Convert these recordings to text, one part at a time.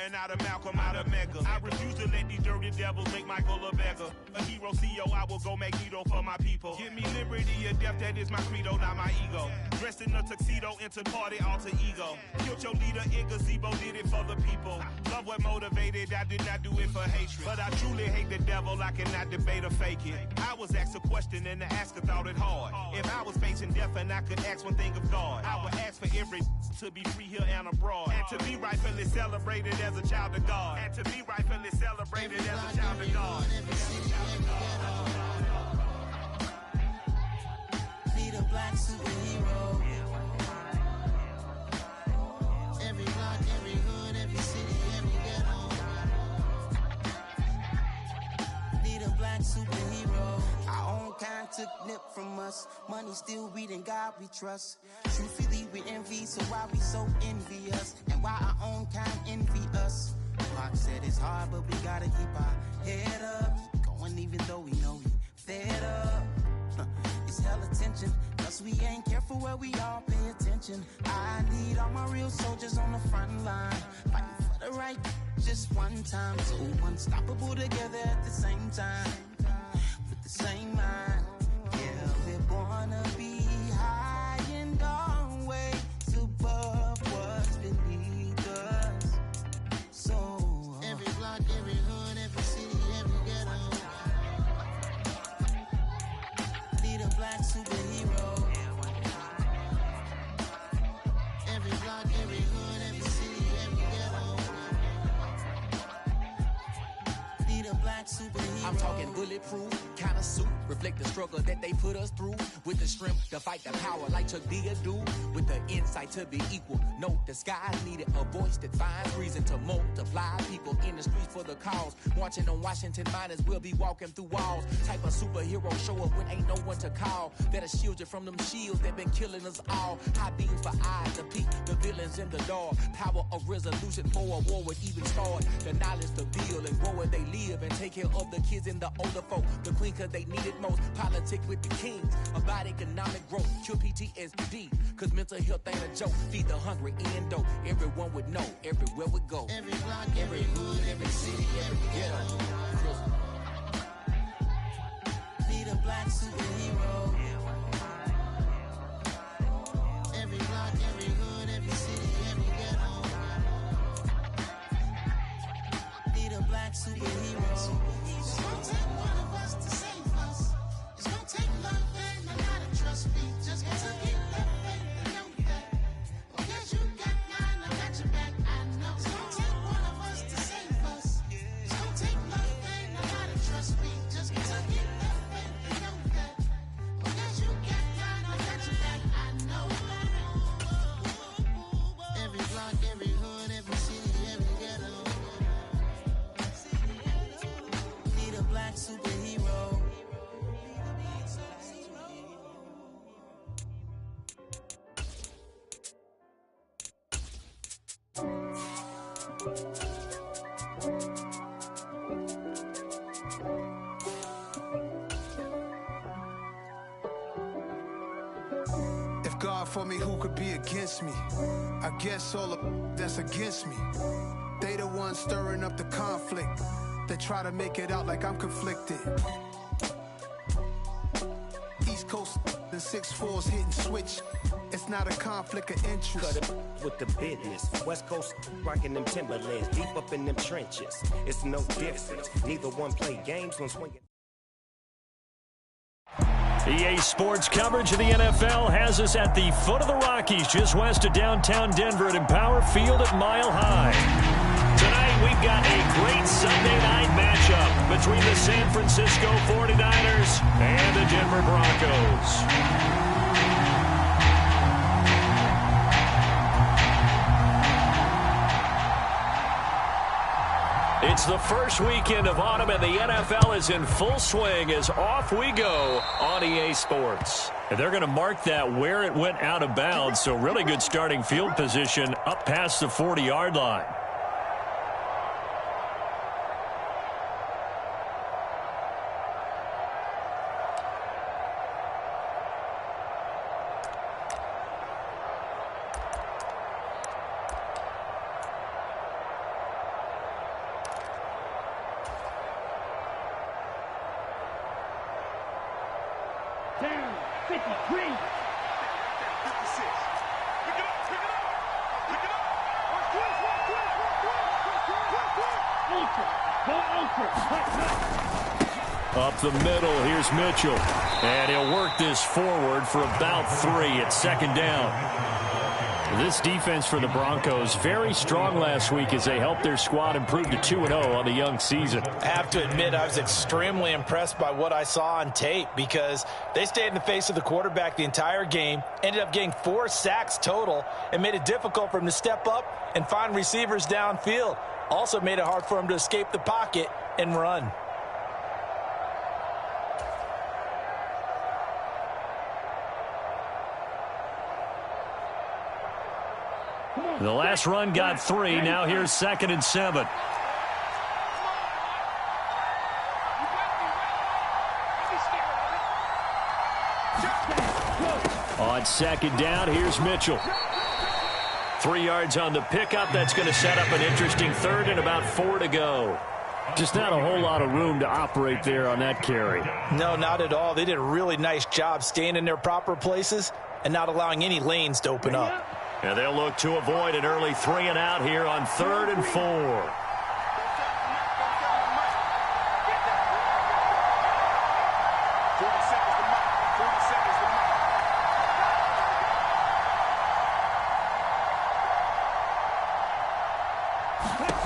Martin, out of Malcolm, out of Mecca. I refuse to let these dirty devils make Michael a beggar. A hero CEO, I will go Magneto for my people. Give me liberty or death, that is my credo, not my ego. Dressed in a tuxedo, into party, alter ego. Killed your leader in gazebo, did it for the people. Love what motivated, I did not do it for hatred. But I truly hate the devil, I cannot debate or fake it. I was asked a question and the asker thought it hard. If I was facing death and I could ask one thing of God, I would ask for every to be free here and abroad. And to be rightfully celebrated as a child of God. And to be rightfully celebrated as a child of God. Need a black superhero. Every block, every hood, every city, every ghetto. Need a black superhero. Our own kind took nip from us. Money still reading God we trust. Truthfully we envy, so why we so envious? And why our own kind envy us? Mark said it's hard, but we gotta keep our head up. Going even though we know we fed up. It's hella tension, cause we ain't careful where we all pay attention. I need all my real soldiers on the front line, fighting for the right just one time. So unstoppable together at the same time, with the same mind. Yeah, we're born to be high and always above what's beneath us. So every block, every hood, every city, every ghetto. Need a black superhero. Every block, every hood, every city, every ghetto. Need a black superhero. I'm talking bulletproof kind of suit, reflect the struggle that they put us through. With the strength to fight the power like Chuck D do. With the insight to be equal. No disguise needed, a voice that finds reason to multiply. People in the streets for the cause. Marching on Washington miners, we'll be walking through walls. Type of superhero show up when ain't no one to call. That'll shield you from them shields that been killing us all. High beams for eyes to peek the villains in the dark. Power of resolution for a war would even start. The knowledge to build and grow where they live and take care of the kids and the older folk. The queen cause they need it most. Politics with the kings about economic growth. Cure PTSD cause mental health ain't a joke. Feed the hungry in dope. Everyone would know everywhere we go. Every block, every hood, every city, every ghetto. Need a black superhero. Every block, every hood, every city, every ghetto. Need a black superhero. It's gonna take one of us to save us. It's gonna take love and a lot of trust me. Just gotta get that faith and know that. Because you got mine, I got your back, I know. It's gonna take one of us to save us. It's gonna take love and a lot of trust me. Just gotta get that faith and know that. Because you got mine, I got your back, I know. Every block, every hood, every city, every ghetto. Need a black superhero. If God for me, who could be against me? I guess all of that's against me. They the ones stirring up the conflict. They try to make it out like I'm conflicted. East Coast and 6'4's hitting switch. It's not a conflict of interest. Cut it with the business. West Coast rocking them Timberlands, deep up in them trenches. It's no difference. Neither one play games, one swinging. EA Sports coverage of the NFL has us at the foot of the Rockies, just west of downtown Denver at Empower Field at Mile High. Tonight, we've got a great Sunday night matchup between the San Francisco 49ers and the Denver Broncos. It's the first weekend of autumn, and the NFL is in full swing as off we go on EA Sports. And they're going to mark that where it went out of bounds, so really good starting field position up past the 40-yard line. Down, 53. 56. Pick it up, pick it up. Pick it up. Ultra, go ultra. Up the middle, here's Mitchell. And he'll work this forward for about 3 at second down. This defense for the Broncos, very strong last week as they helped their squad improve to 2-0 on the young season. I have to admit, I was extremely impressed by what I saw on tape because they stayed in the face of the quarterback the entire game, ended up getting 4 sacks total, and made it difficult for him to step up and find receivers downfield. Also made it hard for him to escape the pocket and run. The last run got 3. Now here's 2nd and 7. On 2nd down, here's Mitchell. 3 yards on the pickup. That's going to set up an interesting 3rd and about 4 to go. Just not a whole lot of room to operate there on that carry. No, not at all. They did a really nice job staying in their proper places and not allowing any lanes to open up. And they'll look to avoid an early 3 and out here on 3rd and 4. 40 seconds to mark. 40 seconds to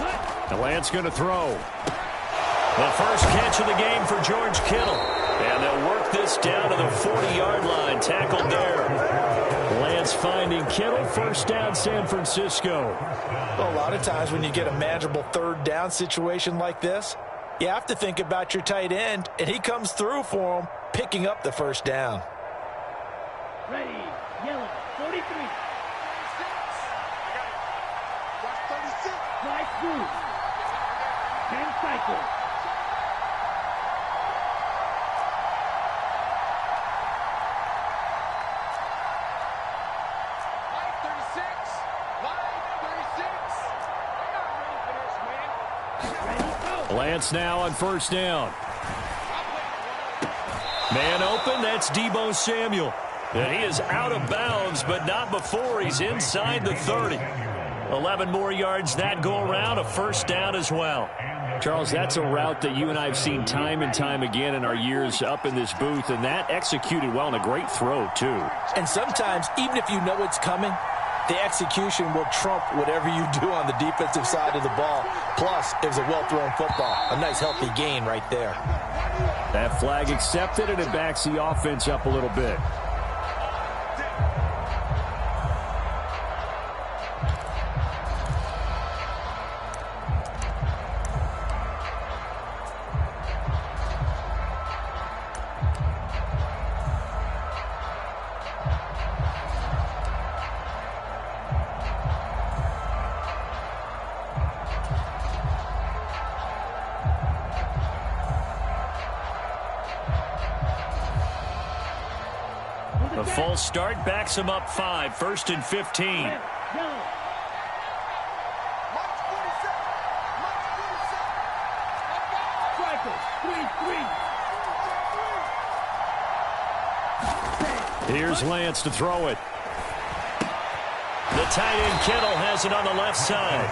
mark. The Lance going to throw. The first catch of the game for George Kittle. And they'll work this down to the 40-yard line. Tackled there. Lance finding Kittle. First down, San Francisco. Well, a lot of times when you get a manageable 3rd down situation like this, you have to think about your tight end, and he comes through for him, picking up the first down. Ready, yellow, 43. 36. Slide through. 10 cycles. Lance now on first down. Man open, that's Deebo Samuel. And he is out of bounds, but not before he's inside the 30. 11 more yards that go around, a first down as well. Charles, that's a route that you and I have seen time and time again in our years up in this booth, and that executed well and a great throw, too. And sometimes, even if you know it's coming, the execution will trump whatever you do on the defensive side of the ball. Plus, it was a well-thrown football. A nice, healthy gain right there. That flag accepted, and it backs the offense up a little bit. The full start backs him up 5, 1st and 15. Here's Lance to throw it. The tight end Kittle has it on the left side.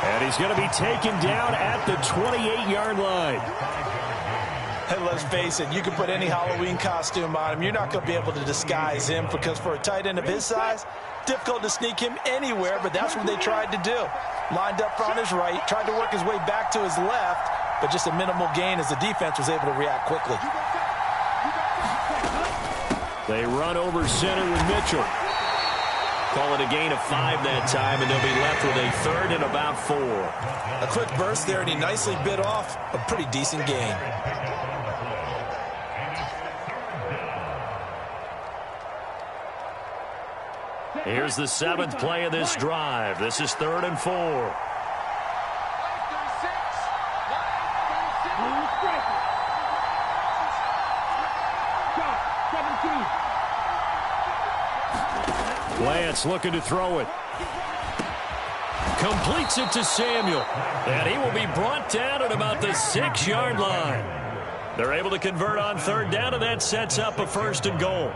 And he's going to be taken down at the 28-yard line. And let's face it, you can put any Halloween costume on him. You're not going to be able to disguise him because for a tight end of his size, difficult to sneak him anywhere, but that's what they tried to do. Lined up on his right, tried to work his way back to his left, but just a minimal gain as the defense was able to react quickly. They run over center with Mitchell. Call it a gain of 5 that time, and they'll be left with a 3rd and about 4. A quick burst there, and he nicely bit off a pretty decent gain. Here's the 7th play of this drive. This is 3rd and 4. Lance looking to throw it. Completes it to Samuel. And he will be brought down at about the 6-yard line. They're able to convert on third down, and that sets up a 1st and goal.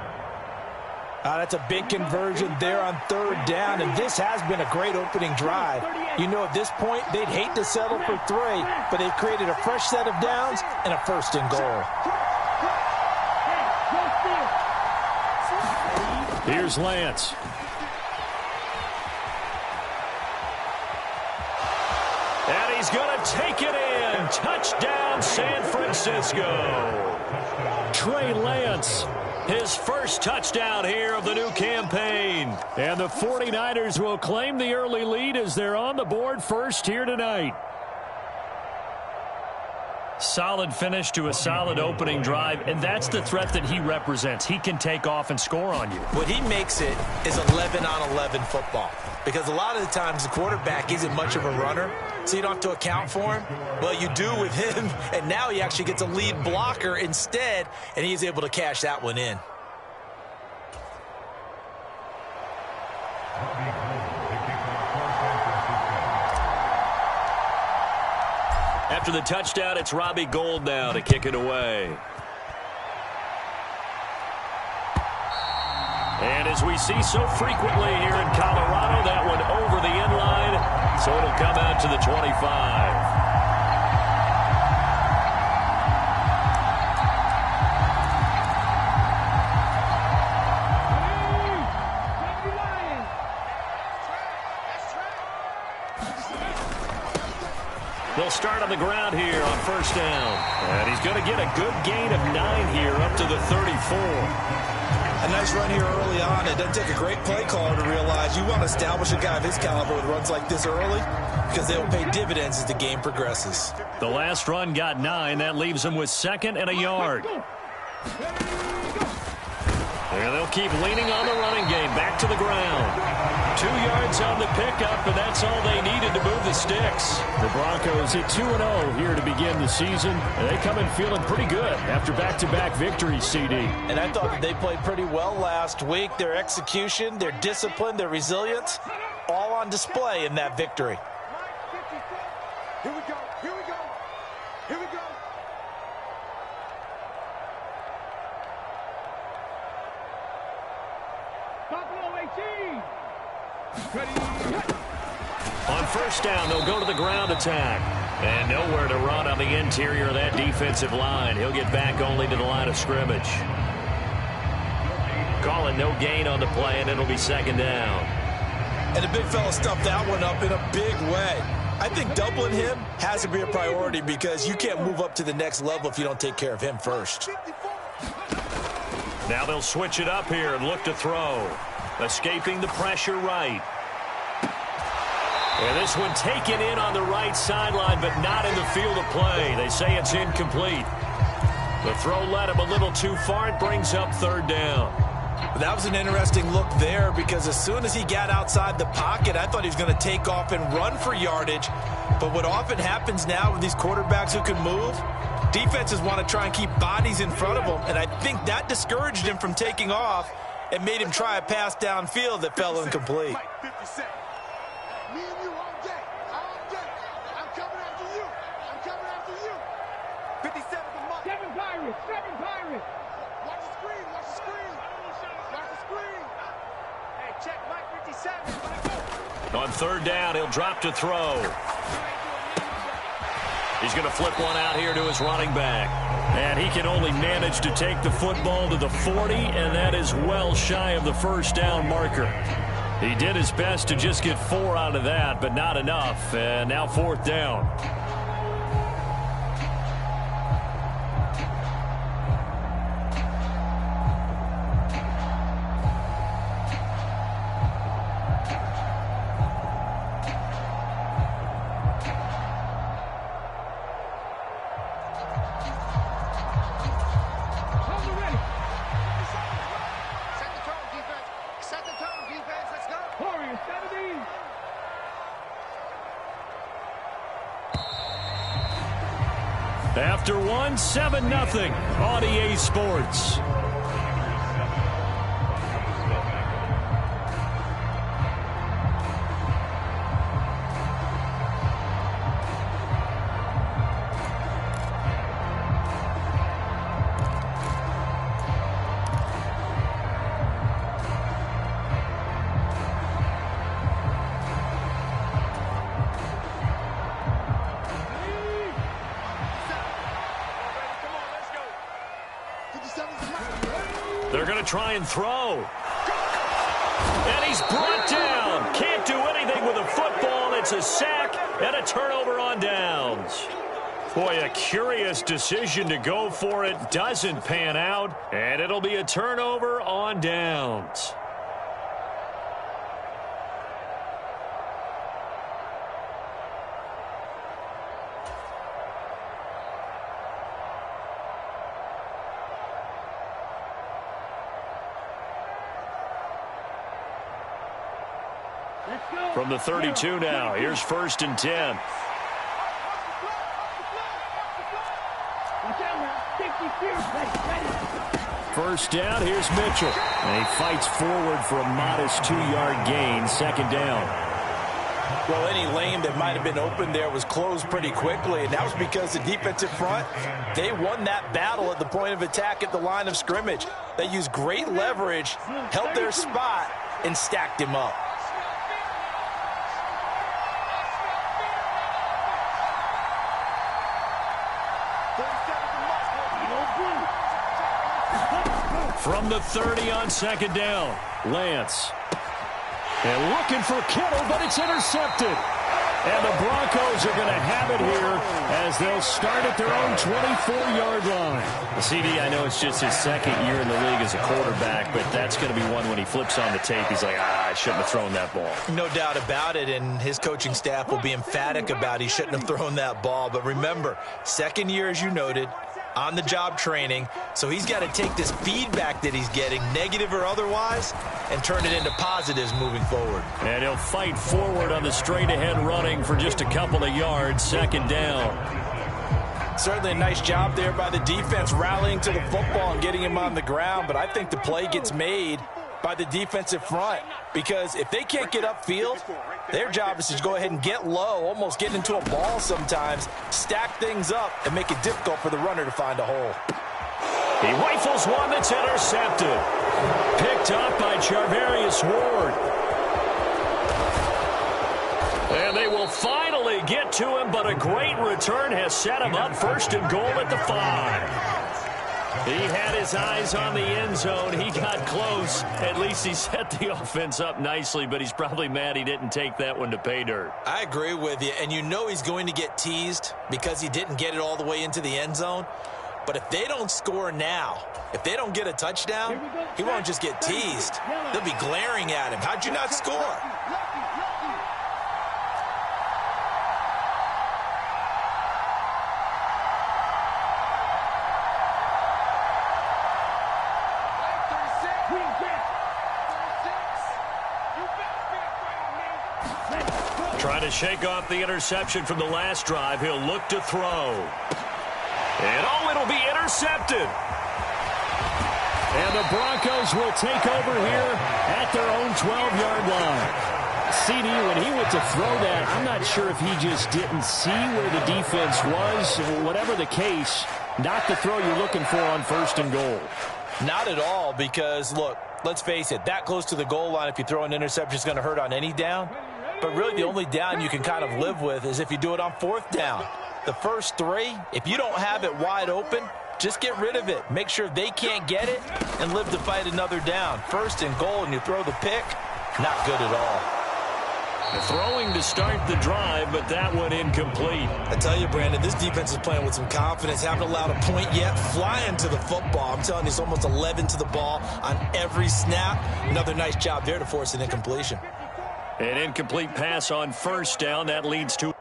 That's a big conversion there on third down, and this has been a great opening drive. You know, at this point, they'd hate to settle for 3, but they've created a fresh set of downs and a 1st and goal. Here's Lance. And he's going to take it in. Touchdown, San Francisco. Trey Lance, his first touchdown here of the new campaign. And the 49ers will claim the early lead as they're on the board first here tonight. Solid finish to a solid opening drive, and that's the threat that he represents. He can take off and score on you. What he makes it is 11-on-11 football, because a lot of the times the quarterback isn't much of a runner, so you don't have to account for him. Well, you do with him, and now he actually gets a lead blocker instead, and he's able to cash that one in. After the touchdown, it's Robbie Gould now to kick it away. And as we see so frequently here in Colorado, that one over the end line, so it'll come out to the 25. They'll start on the ground here on 1st down. And he's going to get a good gain of 9 here up to the 34. A nice run here early on. It doesn't take a great play caller to realize you want to establish a guy of his caliber with runs like this early, because they will pay dividends as the game progresses. The last run got 9. That leaves him with 2nd and a yard. And they'll keep leaning on the running game. Back to the ground. 2 yards on the pickup, and that's all they needed to move the sticks. The Broncos hit 2-0 here to begin the season, and they come in feeling pretty good after back-to-back victories, CD. And I thought that they played pretty well last week. Their execution, their discipline, their resilience, all on display in that victory. Here we go. Here we go. Here we go. On 1st down, they'll go to the ground attack. And nowhere to run on the interior of that defensive line. He'll get back only to the line of scrimmage. Calling no gain on the play, and it'll be 2nd down. And the big fella stuffed that one up in a big way. I think doubling him has to be a priority, because you can't move up to the next level if you don't take care of him first. Now they'll switch it up here and look to throw. Escaping the pressure right. And this one taken in on the right sideline, but not in the field of play. They say it's incomplete. The throw led him a little too far. It brings up 3rd down. That was an interesting look there, because as soon as he got outside the pocket, I thought he was going to take off and run for yardage. But what often happens now with these quarterbacks who can move, defenses want to try and keep bodies in front of them, and I think that discouraged him from taking off and made him try a pass downfield that fell incomplete. Me and you all day. All day. I'm coming after you. I'm coming after you. 57 the mark. 7 Pirates. 7 Pirates. Watch the screen. Watch the screen. Watch the screen. Hey, check Mike 57. On 3rd down, he'll drop to throw. He's going to flip one out here to his running back. And he can only manage to take the football to the 40, and that is well shy of the 1st down marker. He did his best to just get 4 out of that, but not enough. And now 4th down. After one, 7-0 on EA Sports. They're going to try and throw. And he's brought down. Can't do anything with a football. It's a sack and a turnover on downs. Boy, a curious decision to go for it. Doesn't pan out. And it'll be a turnover on downs. From the 32 now, here's 1st and 10. First down, here's Mitchell. And he fights forward for a modest 2-yard gain, 2nd down. Well, any lane that might have been open there was closed pretty quickly, and that was because the defensive front, they won that battle at the point of attack at the line of scrimmage. They used great leverage, held their spot, and stacked him up. From the 30 on 2nd down, Lance. And looking for Kittle, but it's intercepted. And the Broncos are going to have it here as they'll start at their own 24-yard line. CD, I know it's just his 2nd year in the league as a quarterback, but that's going to be one when he flips on the tape. He's like, I shouldn't have thrown that ball. No doubt about it, and his coaching staff will be emphatic about he shouldn't have thrown that ball. But remember, 2nd year, as you noted, on-the-job training, so he's got to take this feedback that he's getting, negative or otherwise, and turn it into positives moving forward. And he'll fight forward on the straight-ahead running for just a couple of yards, 2nd down. Certainly a nice job there by the defense rallying to the football and getting him on the ground, but I think the play gets made by the defensive front, because if they can't get upfield, their job is to go ahead and get low, almost get into a ball sometimes, stack things up, and make it difficult for the runner to find a hole. He rifles one that's intercepted. Picked up by Charvarius Ward. And they will finally get to him, but a great return has set him up 1st and goal at the 5. He had his eyes on the end zone. He got close. At least he set the offense up nicely, but he's probably mad he didn't take that one to pay dirt. I agree with you, and you know he's going to get teased because he didn't get it all the way into the end zone. But if they don't score now, if they don't get a touchdown, he won't just get teased. They'll be glaring at him. How'd you not score? Trying to shake off the interception from the last drive. He'll look to throw. And it'll be intercepted. And the Broncos will take over here at their own 12-yard line. CD, when he went to throw that, I'm not sure if he just didn't see where the defense was. Whatever the case, not the throw you're looking for on 1st and goal. Not at all, because, look, let's face it, that close to the goal line, if you throw an interception, is going to hurt on any down. But really the only down you can kind of live with is if you do it on 4th down. The first 3, if you don't have it wide open, just get rid of it. Make sure they can't get it and live to fight another down. 1st and goal, and you throw the pick, not good at all. Throwing to start the drive, but that one incomplete. I tell you, Brandon, this defense is playing with some confidence. Haven't allowed a point yet. Flying to the football. I'm telling you, it's almost 11 to the ball on every snap. Another nice job there to force an incompletion. An incomplete pass on 1st down. That leads to...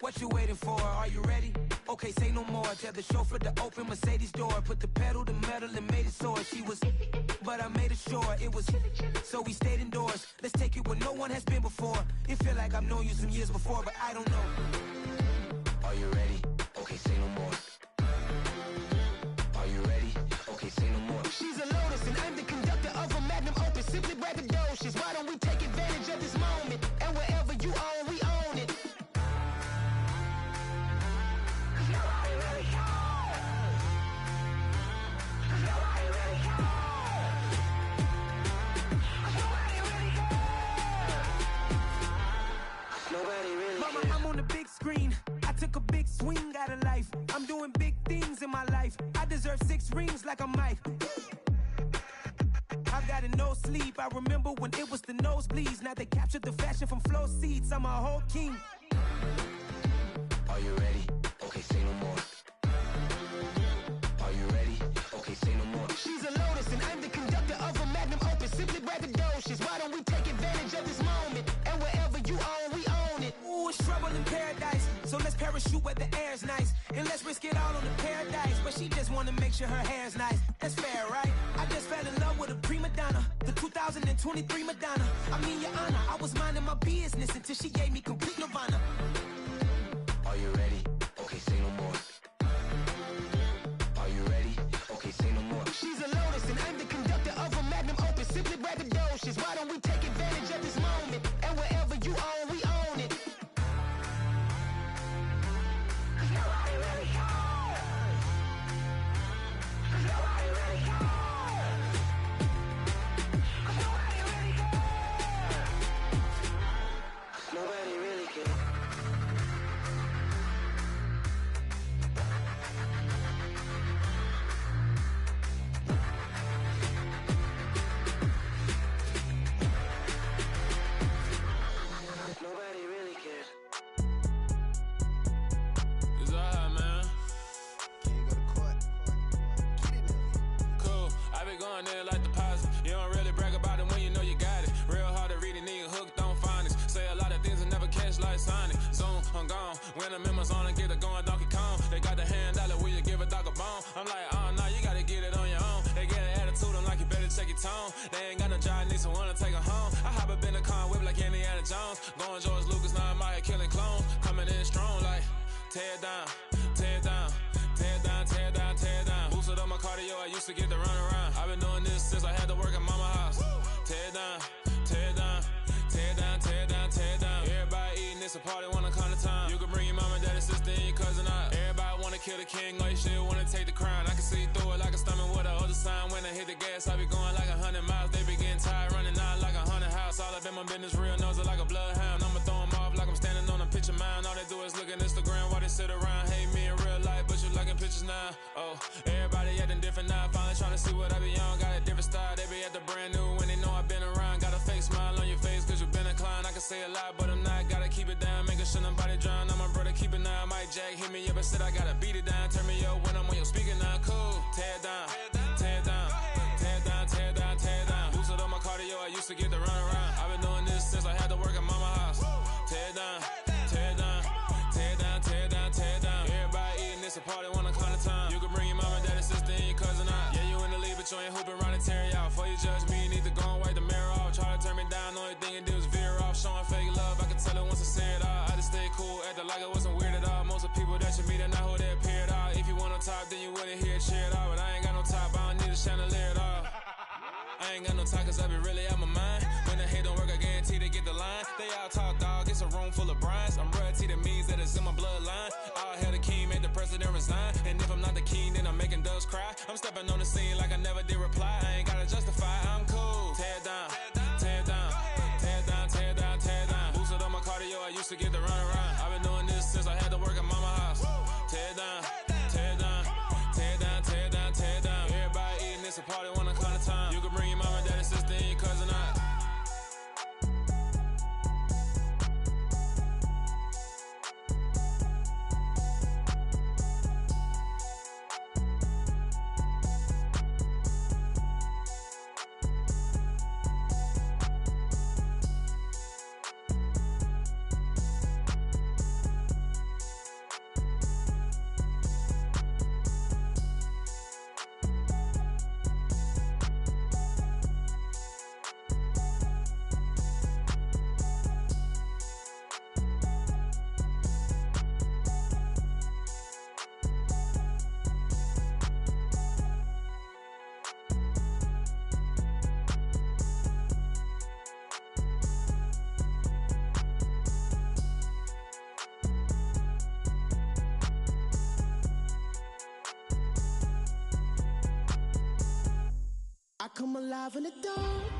What you waiting for? Are you ready? Okay, say no more. Tell the chauffeur to open Mercedes door. Put the pedal to metal and made it soar. She was, but I made it sure it was. So we stayed indoors. Let's take it where no one has been before. It feel like I've known you some years before, but I don't know. Are you ready? Okay, say no more. Are you ready? Okay, say no more. She's a Lotus and I'm the conductor of a magnum opus. Simply braggadocious. Why don't we take advantage of this moment? And deserve 6 rings like I'm Mike. I've got a no sleep. I remember when it was the nosebleeds. Now they captured the fashion from flow seats. I'm a whole king. Are you ready? Okay, say no more. Are you ready? Okay, say no more. She's a lotus and I'm the conductor of a magnum opus. Simply braggadocious. Why don't we take advantage of this moment? And wherever you own, we own it. Ooh, it's trouble in paradise. So let's parachute where the air's nice. And let's risk it all on the paradise. But she just wanna make sure her hair's nice. That's fair, right? I just fell in love with a prima donna. The 2023 Madonna. I mean, your honor, I was minding my business until she gave me complete nirvana. Are you ready? Okay, say no more. Are you ready? Okay, say no more. She's a lotus and I'm the conductor of a magnum opus. Simply braggadocious. Why don't we take advantage of this moment? And wherever you own, we own it. Cause nobody really cares. Cause nobody really cares. Cause nobody really cares. Nobody really cares. Nobody really cares. It's all hot, man. Can you go to court? Get it, Millie. Cool. I be going there like deposit. You don't really brag about it when you know you got it. Real hard to read it, nigga hooked on finance. Say a lot of things and never catch like Sonic. Zoom, I'm gone. When I'm in my zone and get it going Donkey Kong. They got the $100, will you give a dog a bone? I'm like, oh, no, you gotta get it on your own. They get an attitude, I'm like, you better check your tone. They ain't got no job, need someone to take her home. I hop up in the car, whip like Indiana Jones. Going George Lucas, now I'm out here killing clones. Coming in strong like, tear it down, tear it down. Tear it down, tear it down, tear it down. Boosted up my cardio, I used to get to run around. I've been doing this since I had to work at mama house. Tear it down, tear it down, tear it down, tear it down, tear it down. Everybody eating, it's a party, wanna come to time. You can bring your mama, daddy, sister, and your cousin out. Everybody wanna kill the king, or you still wanna take the crown. I can see through it like a stomach with a other sign. When I hit the gas, I be going like 100 miles. They be getting tired, running out like 100 house. All up in my business, real nose like a bloodhound. I'ma throw them off like I'm standing on a picture mound. All they do is look at Instagram while they sit around. Hate me in real life, but you liking pictures now. Oh, everybody acting different now. Finally trying to see what I be on. Got a different style, they be at the brand new when they know I've been around. Got a fake smile on your face cause you been inclined. I can say a lot, but I'm not. Gotta keep it down, making sure nobody drown. I'm my brother, keep it now. Mike Jack hit me up and said I gotta beat it down. Turn me up when I'm on your speaker now. Cool, tear it down, tear it down, tear it down, tear it down, tear it down. Boosted up my cardio, I used to get to run around. I've been doing this since I had to work at mama house. Tear it down, tear it down, tear it down, tear it down, tear it down. Everybody eating, it's a party, wanna come to time. You can bring your mama, daddy, sister, and your cousin out. Yeah, you in the lead, but you ain't hooping around and tear out. Before you judge me, you need to go and wipe the mirror off. Try to turn me down, only thing you do is veer off. Showing fake love, I can tell it once I say it all. I just stay cool, acting like it wasn't weird at all. Most of the people that you meet are not who they appear at all. If you want on top, then you wouldn't hear it cheer at all. But I ain't got no top, I don't need a chandelier at all. I ain't got no time cause I be really out my mind. When the hate don't work, I guarantee they get the line. They all talk dog, it's a room full of brinds. I'm royalty, that means that it's in my bloodline. All hell the king, made the president resign. And if I'm not the king, then I'm making doves cry. I'm stepping on the scene like I never did reply. I ain't gotta justify, I'm cool. Tear it down, tear it down, tear it down, tear it down, tear it down. Boosted up my cardio, I used to get to run around. I've been doing this since I had to work at mama house. Tear it down, tear it down, tear it down, tear it down, tear it down. Everybody eating, it's a party, wanna come to time. You can bring your mama, daddy, sister, and your cousin out. I come alive in the dark,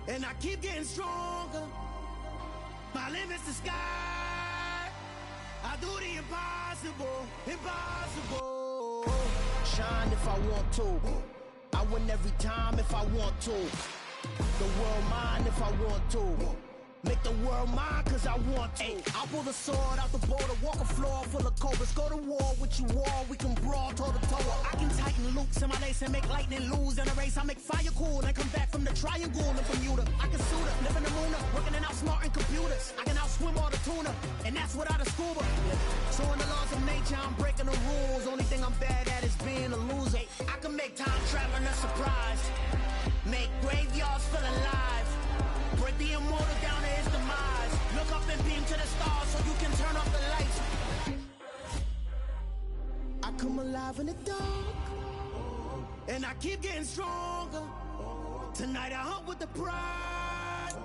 and I keep getting stronger. My limit's the sky. I do the impossible, impossible. Shine if I want to. I win every time if I want to. The world mine if I want to. Make the world mine cause I want to. I'll pull the sword out the border, walk a floor full of cobras. Go to war with you all, we can brawl toe to toe. I can tighten loops in my lace and make lightning lose in a race. I make fire cool and come back from the triangle in Bermuda. I can suit up, live in the moon up, working and outsmarting computers. I can outswim all the tuna, and that's without a scuba. So in the laws of nature, I'm breaking the rules. Only thing I'm bad at is being a loser. I can make time traveling a surprise. Make graveyards feel alive. Break the immortal down to his demise. Look up and beam to the stars so you can turn off the lights. I come alive in the dark, and I keep getting stronger. Tonight I hunt with the pride.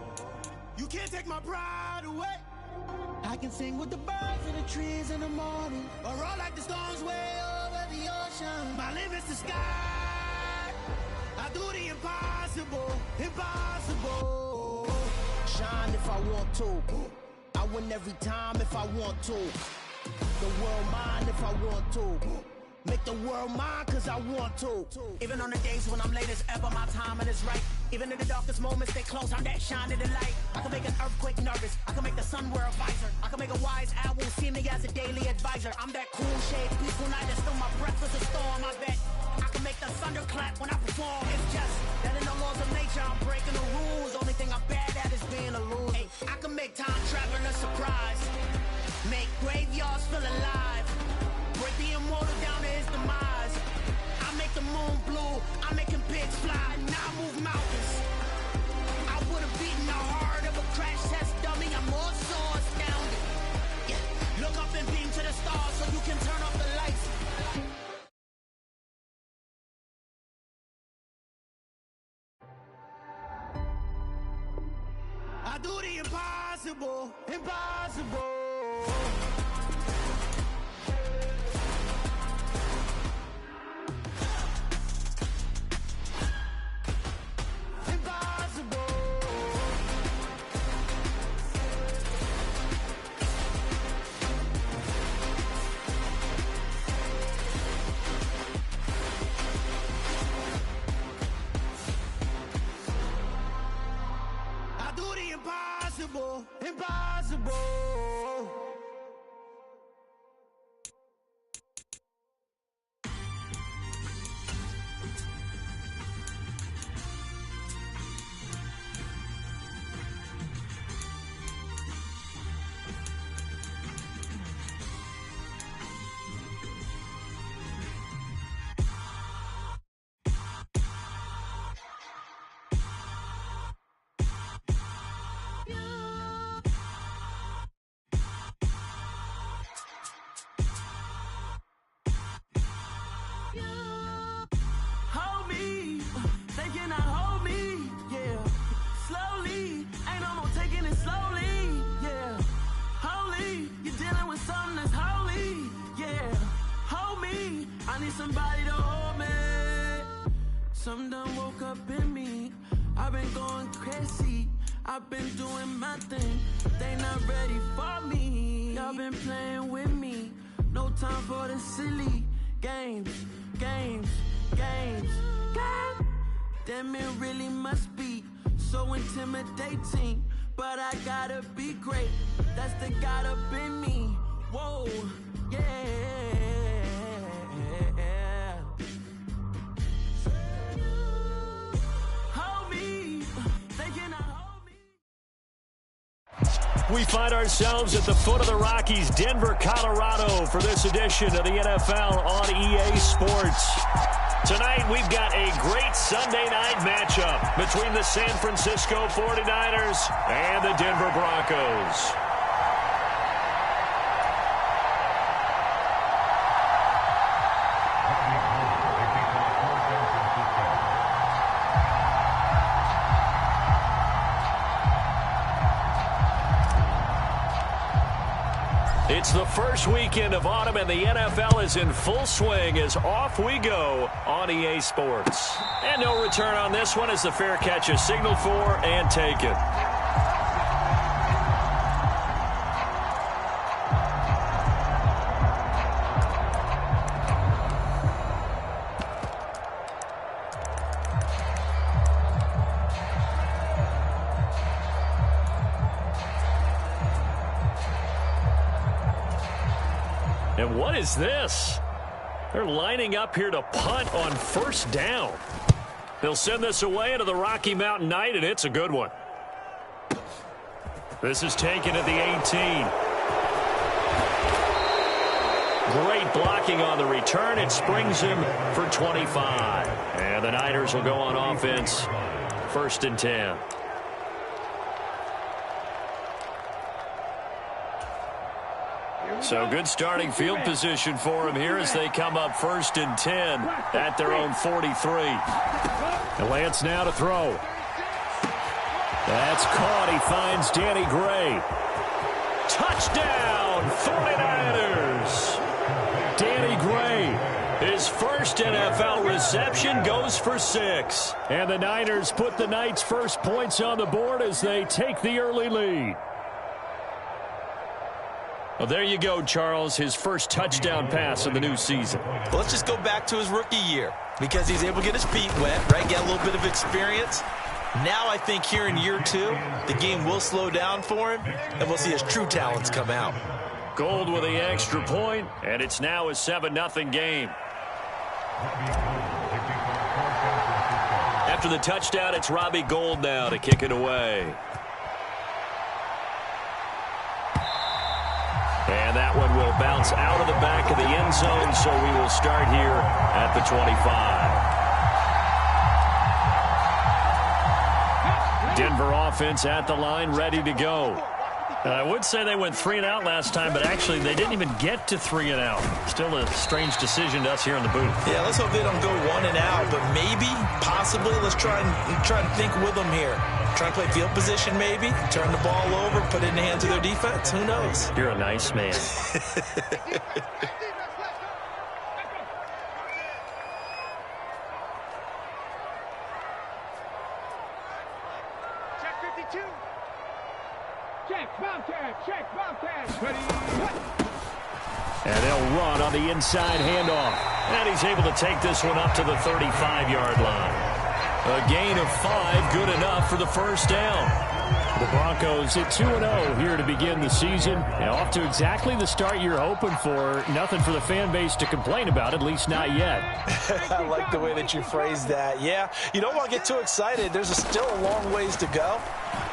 You can't take my pride away. I can sing with the birds and the trees in the morning, or roll like the storms way over the ocean. My limit's the sky. I do the impossible, impossible. Shine if I want to. I win every time if I want to. The world mine if I want to. Make the world mine cause I want to. Even on the days when I'm late as ever, my timing is right. Even in the darkest moments, stay close, I'm that shining the light. I can make an earthquake nervous, I can make the sun wear a visor. I can make a wise owl see me as a daily advisor. I'm that cool shade, peaceful night, and still my breath is a storm. I bet I can make the thunder clap when I perform. It's just that in the laws of nature, I'm breaking the rules. Only thing I'm bad at is being a loser. Hey, I can make time traveling a surprise. Make graveyards feel alive. Break the immortal down to his demise. I make the moon blue, I'm making pigs fly. Now I move mountains. I would've beaten the heart of a crash test dummy. I'm more so astounded. Yeah. Look up and beam to the stars so you can turn off the lights. I do the impossible, impossible. Impossible, impossible. Somebody to hold me. Some done woke up in me. I've been going crazy. I've been doing my thing. They not ready for me. Y'all been playing with me. No time for the silly games, games, games, games. Damn, it really must be so intimidating. But I gotta be great. That's the God up in me. Whoa, yeah. We find ourselves at the foot of the Rockies, Denver, Colorado, for this edition of the NFL on EA Sports. Tonight, we've got a great Sunday night matchup between the San Francisco 49ers and the Denver Broncos. It's the first weekend of autumn, and the NFL is in full swing as off we go on EA Sports. And no return on this one as the fair catch is signaled for and taken. And what is this? They're lining up here to punt on first down. They'll send this away into the Rocky Mountain Night, and it's a good one. This is taken at the 18. Great blocking on the return. It springs him for 25. And the Niners will go on offense. 1st and 10. So good starting field position for him here as they come up 1st and 10 at their own 43. And Lance now to throw. That's caught. He finds Danny Gray. Touchdown, 49ers. Danny Gray. His first NFL reception goes for 6. And the Niners put the Knights' first points on the board as they take the early lead. Well, there you go, Charles. His first touchdown pass of the new season. Well, let's just go back to his rookie year because he's able to get his feet wet, right? Get a little bit of experience. Now I think here in year 2, the game will slow down for him, and we'll see his true talents come out. Gold with the extra point, and it's now a 7-0 game. After the touchdown, it's Robbie Gould now to kick it away. And that one will bounce out of the back of the end zone, so we will start here at the 25. Denver offense at the line, ready to go. I would say they went 3 and out last time, but actually they didn't even get to 3 and out. Still a strange decision to us here in the booth. Yeah, let's hope they don't go 1 and out, but maybe, possibly, let's try and think with them here. Try and play field position maybe, turn the ball over, put it in the hands of their defense. Who knows? You're a nice man. And they'll run on the inside handoff. And he's able to take this one up to the 35-yard line. A gain of 5, good enough for the first down. The Broncos at 2-0 here to begin the season. And off to exactly the start you're hoping for. Nothing for the fan base to complain about, at least not yet. I like the way that you phrased that. Yeah, you don't want to get too excited. There's still a long ways to go.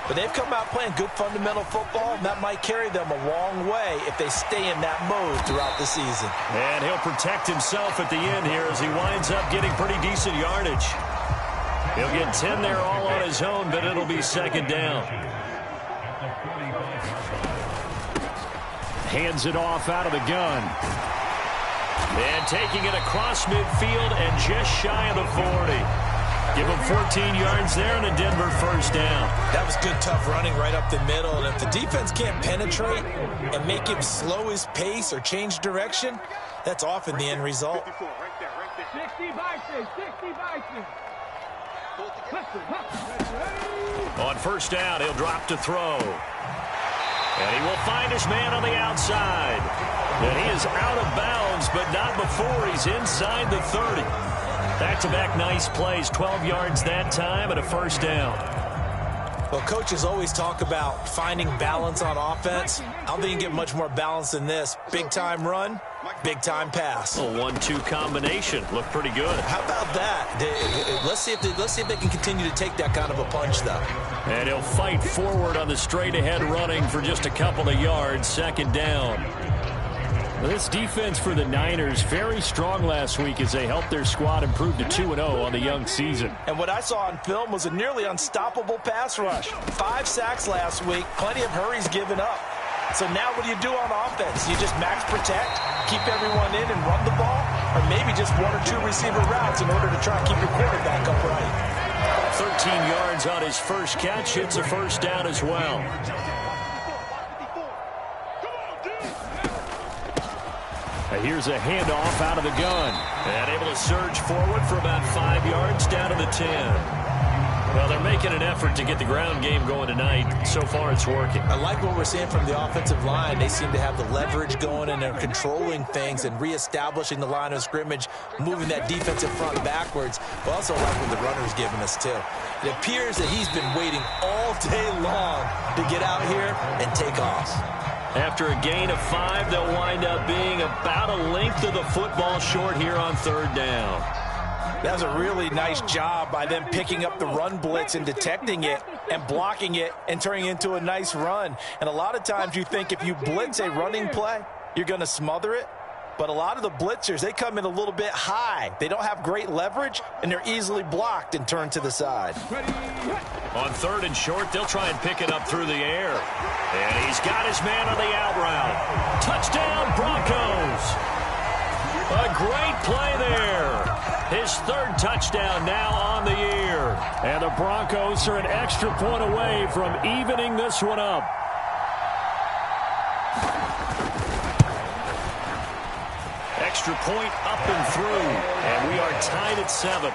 But they've come out playing good fundamental football, and that might carry them a long way if they stay in that mode throughout the season. And he'll protect himself at the end here as he winds up getting pretty decent yardage. He'll get 10 there all on his own, but it'll be 2nd down. Hands it off out of the gun. And taking it across midfield and just shy of the 40. Give him 14 yards there and a Denver first down. That was good, tough running right up the middle. And if the defense can't penetrate and make him slow his pace or change direction, that's often the end result. 60 Bison, 60 Bison. On first down, he'll drop to throw. And he will find his man on the outside. And he is out of bounds, but not before he's inside the 30. Back-to-back nice plays, 12 yards that time and a first down. Well, coaches always talk about finding balance on offense. I don't think you can get much more balance than this. Big-time run, big-time pass. A 1-2 combination. Looked pretty good. How about that? Let's see if they can continue to take that kind of a punch, though. And he'll fight forward on the straight-ahead running for just a couple of yards. 2nd down. This defense for the Niners, very strong last week as they helped their squad improve to 2-0 on the young season. And what I saw on film was a nearly unstoppable pass rush. 5 sacks last week, plenty of hurries given up. So now what do you do on offense? You just max protect, keep everyone in and run the ball, or maybe just 1 or 2 receiver routes in order to try and keep your quarterback upright. 13 yards on his first catch, hits a first down as well. Here's a handoff out of the gun. And able to surge forward for about 5 yards down to the 10. Well, they're making an effort to get the ground game going tonight. So far, it's working. I like what we're seeing from the offensive line. They seem to have the leverage going, and they're controlling things and reestablishing the line of scrimmage, moving that defensive front backwards. But also like what the runner's giving us, too. It appears that he's been waiting all day long to get out here and take off. After a gain of 5, they'll wind up being about a length of the football short here on 3rd down. That was a really nice job by them picking up the run blitz and detecting it and blocking it and turning it into a nice run. And a lot of times you think if you blitz a running play, you're going to smother it. But a lot of the blitzers, they come in a little bit high. They don't have great leverage, and they're easily blocked and turned to the side. On 3rd and short, they'll try and pick it up through the air. And he's got his man on the out route. Touchdown, Broncos. A great play there. His 3rd touchdown now on the year. And the Broncos are an extra point away from evening this one up. Extra point up and through. And we are tied at 7.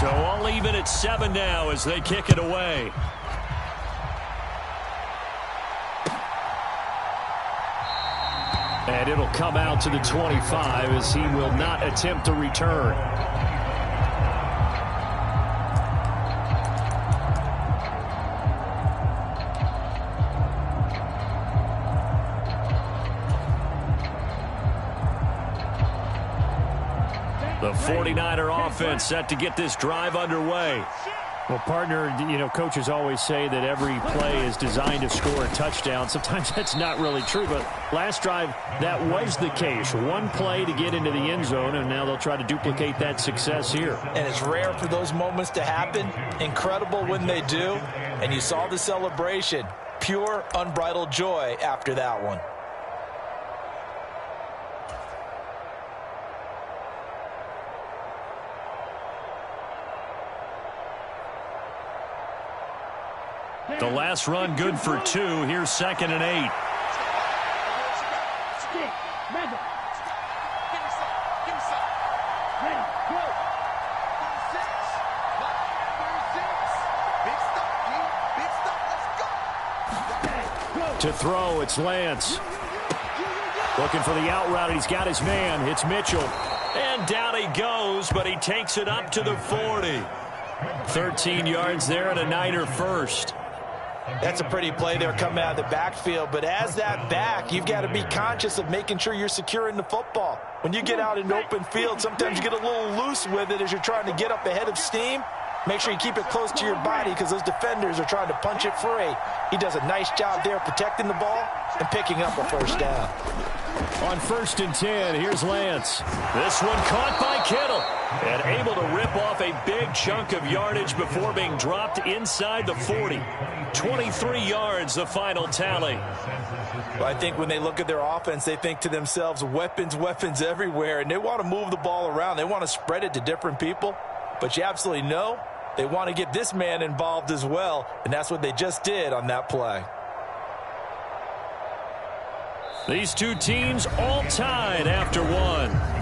So all even at 7 now as they kick it away. And it'll come out to the 25 as he will not attempt to return. The 49er offense set to get this drive underway. Well, partner, coaches always say that every play is designed to score a touchdown. Sometimes that's not really true, but last drive, that was the case. One play to get into the end zone, and now they'll try to duplicate that success here. And it's rare for those moments to happen. Incredible when they do. And you saw the celebration. Pure, unbridled joy after that one. The last run good for 2. Here's 2nd and 8. To throw, it's Lance. Looking for the out route. He's got his man. It's Mitchell. And down he goes, but he takes it up to the 40. 13 yards there and a Niner first. That's a pretty play there coming out of the backfield. But as that back, you've got to be conscious of making sure you're securing the football. When you get out in open field, sometimes you get a little loose with it as you're trying to get up ahead of steam. Make sure you keep it close to your body because those defenders are trying to punch it free. He does a nice job there protecting the ball and picking up a 1st down. On 1st and 10, here's Lance. This one caught by Kittle. And able to rip off a big chunk of yardage before being dropped inside the 40. 23 yards, the final tally. Well, I think when they look at their offense, they think to themselves, weapons, weapons everywhere. And they want to move the ball around. They want to spread it to different people. But you absolutely know they want to get this man involved as well. And that's what they just did on that play. These two teams all tied after 1.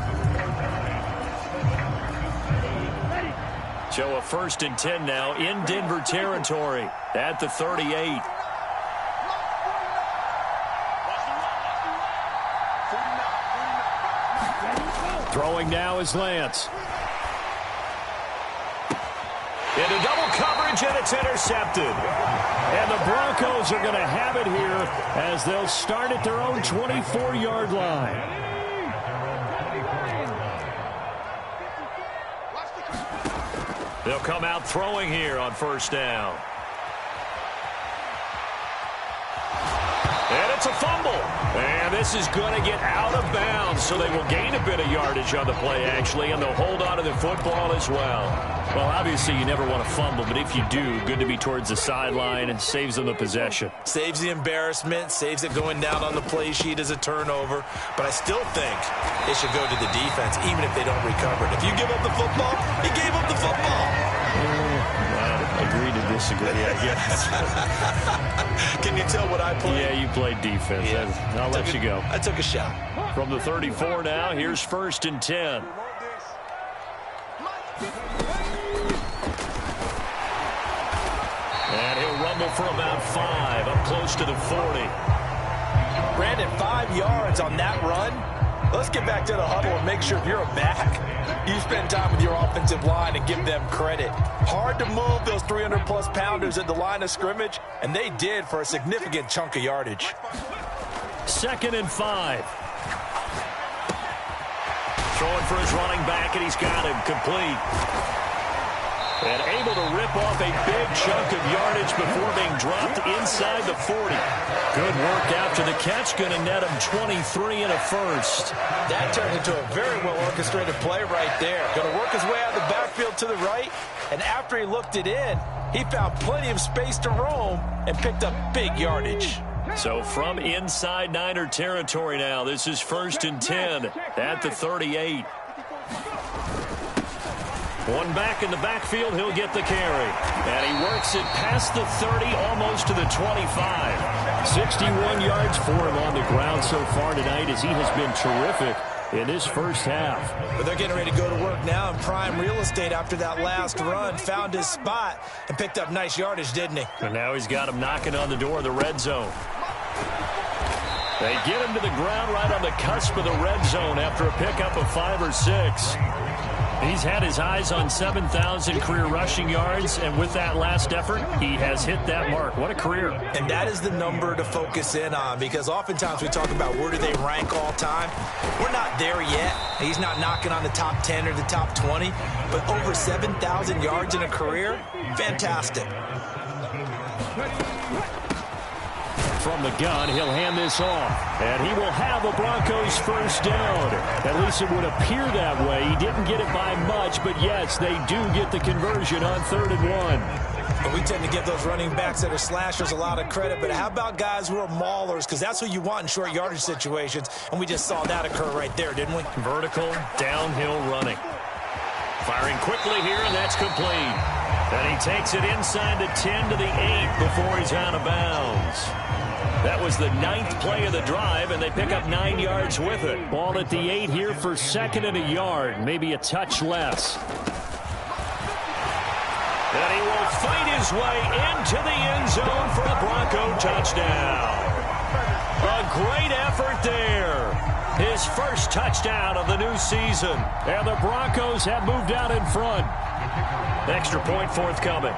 So a 1st and 10 now in Denver territory at the 38. Throwing now is Lance. Into double coverage, and it's intercepted. And the Broncos are going to have it here as they'll start at their own 24-yard line. They'll come out throwing here on 1st down. And it's a fumble. And this is going to get out of bounds, so they will gain a bit of yardage on the play, actually, and they'll hold on to the football as well. Well, obviously, you never want to fumble, but if you do, good to be towards the sideline and saves them the possession. Saves the embarrassment, saves it going down on the play sheet as a turnover. But I still think it should go to the defense, even if they don't recover it. If you give up the football, you gave up the football. Agree to disagree, I guess. Can you tell what I played? Yeah, you played defense. Yeah. I'll let you go. I took a shot. From the 34 now, here's 1st and 10. And he'll rumble for about 5, up close to the 40. Brandon, 5 yards on that run. Let's get back to the huddle and make sure if you're a back, you spend time with your offensive line and give them credit. Hard to move those 300-plus pounders at the line of scrimmage, and they did for a significant chunk of yardage. 2nd and 5. Throwing for his running back, and he's got him complete. And able to rip off a big chunk of yardage before being dropped inside the 40. Good work after the catch. Going to net him 23 and a first. That turned into a very well-orchestrated play right there. Going to work his way out of the backfield to the right. And after he looked it in, he found plenty of space to roam and picked up big yardage. So from inside Niner territory now, this is 1st and 10 at the 38. One back in the backfield, he'll get the carry. And he works it past the 30, almost to the 25. 61 yards for him on the ground so far tonight as he has been terrific in this first half. But they're getting ready to go to work now in prime real estate after that last run. Found his spot and picked up nice yardage, didn't he? And now he's got him knocking on the door of the red zone. They get him to the ground right on the cusp of the red zone after a pickup of 5 or 6. He's had his eyes on 7,000 career rushing yards, and with that last effort, he has hit that mark. What a career. And that is the number to focus in on, because oftentimes we talk about where do they rank all time. We're not there yet. He's not knocking on the top 10 or the top 20, but over 7,000 yards in a career, fantastic. From the gun, he'll hand this off, and he will have a Broncos first down. At least it would appear that way. He didn't get it by much, but yes, they do get the conversion on 3rd and 1. And we tend to give those running backs that are slashers a lot of credit, but how about guys who are maulers? Because that's what you want in short yardage situations, and we just saw that occur right there, didn't we? Vertical, downhill running. Firing quickly here, and that's complete. And he takes it inside the 10 to the 8 before he's out of bounds. That was the 9th play of the drive, and they pick up 9 yards with it. Ball at the 8 here for 2nd and a yard, maybe a touch less. And he will fight his way into the end zone for a Bronco touchdown. A great effort there. His first touchdown of the new season. And the Broncos have moved out in front. Extra point forthcoming.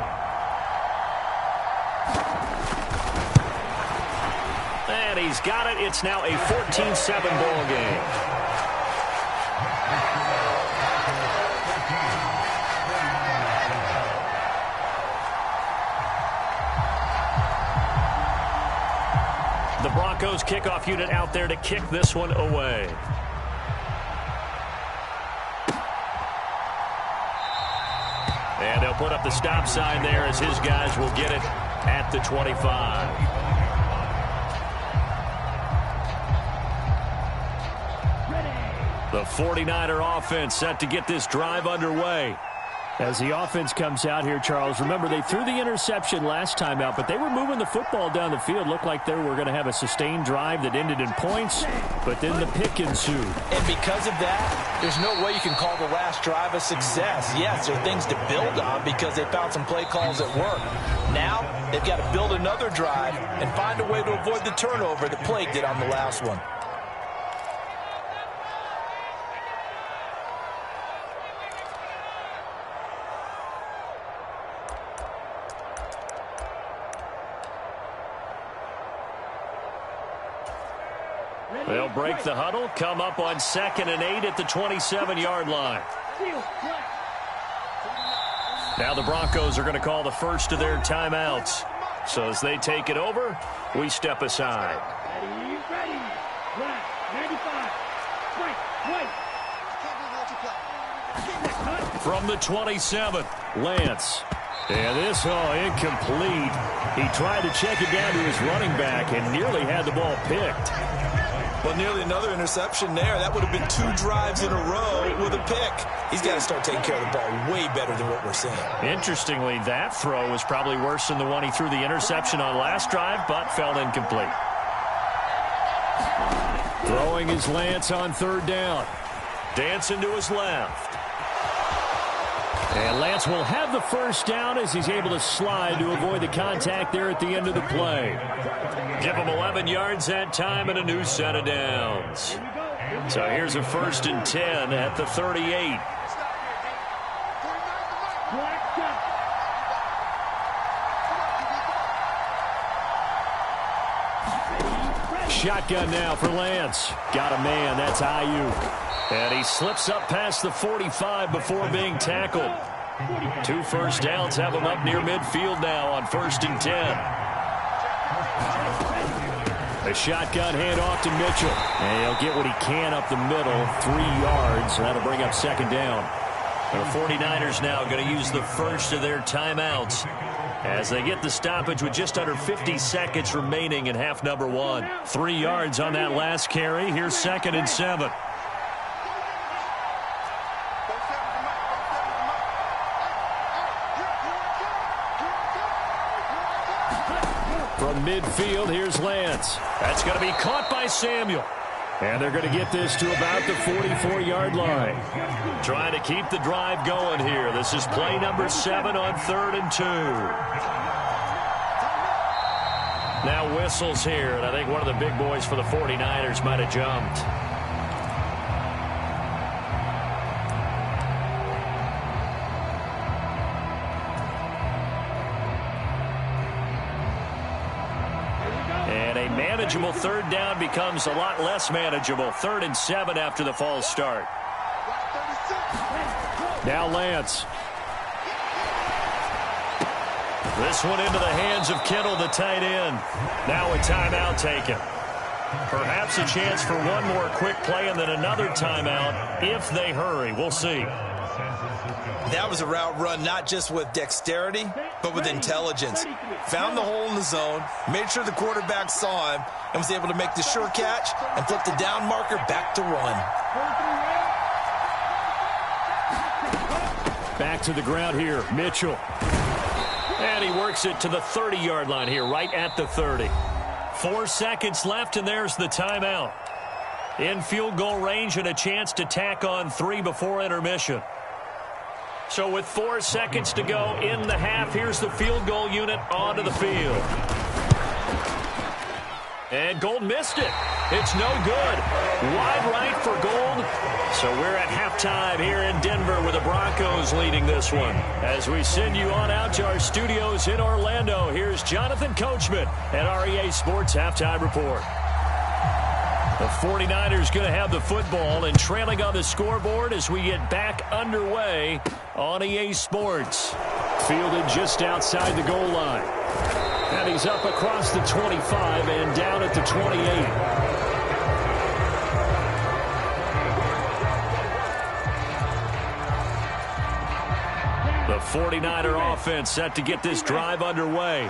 And he's got it. It's now a 14-7 ball game. The Broncos kickoff unit out there to kick this one away. And they'll put up the stop sign there as his guys will get it at the 25. The 49er offense set to get this drive underway. As the offense comes out here, Charles, remember they threw the interception last time out, but they were moving the football down the field. Looked like they were going to have a sustained drive that ended in points, but then the pick ensued. And because of that, there's no way you can call the last drive a success. Yes, there are things to build on because they found some play calls that work. Now, they've got to build another drive and find a way to avoid the turnover that plagued it on the last one. They'll break the huddle, come up on 2nd and 8 at the 27-yard line. Now the Broncos are going to call the first of their timeouts. So as they take it over, we step aside. Ready. Black, 95. Wait. From the 27, Lance. And this, incomplete. He tried to check it down to his running back and nearly had the ball picked. Well, nearly another interception there. That would have been 2 drives in a row with a pick. He's got to start taking care of the ball way better than what we're seeing. Interestingly, that throw was probably worse than the one he threw the interception on last drive, but fell incomplete. Throwing his Lance on 3rd down. Dancing to his left. And Lance will have the first down as he's able to slide to avoid the contact there at the end of the play. Give him 11 yards that time and a new set of downs. So here's a 1st and 10 at the 38. Shotgun now for Lance. Got a man. That's Ayuk. And he slips up past the 45 before being tackled. 2 first downs have him up near midfield now on 1st and 10. A shotgun handoff to Mitchell. And he'll get what he can up the middle. 3 yards. That'll bring up 2nd down. The 49ers now going to use the first of their timeouts as they get the stoppage with just under 50 seconds remaining in half number 1. 3 yards on that last carry. Here's 2nd and 7. From midfield, here's Lance. That's going to be caught by Samuel. And they're going to get this to about the 44-yard line. Trying to keep the drive going here. This is play number 7 on 3rd and 2. Now whistles here, and I think one of the big boys for the 49ers might have jumped. Manageable 3rd down becomes a lot less manageable. 3rd and 7 after the false start. Now Lance. This one into the hands of Kittle, the tight end. Now a timeout taken. Perhaps a chance for one more quick play and then another timeout if they hurry. We'll see. That was a route run not just with dexterity, but with intelligence. Found the hole in the zone, made sure the quarterback saw him, and was able to make the sure catch and flip the down marker back to 1. Back to the ground here, Mitchell. And he works it to the 30-yard line here, right at the 30. 4 seconds left, and there's the timeout. In field goal range and a chance to tack on 3 before intermission. So with 4 seconds to go in the half, here's the field goal unit onto the field. And Gold missed it. It's no good. Wide right for Gold. So we're at halftime here in Denver with the Broncos leading this one. As we send you on out to our studios in Orlando, here's Jonathan Coachman at REA Sports Halftime Report. The 49ers going to have the football and trailing on the scoreboard as we get back underway on EA Sports. Fielded just outside the goal line. And he's up across the 25 and down at the 28. The 49er offense set to get this drive underway.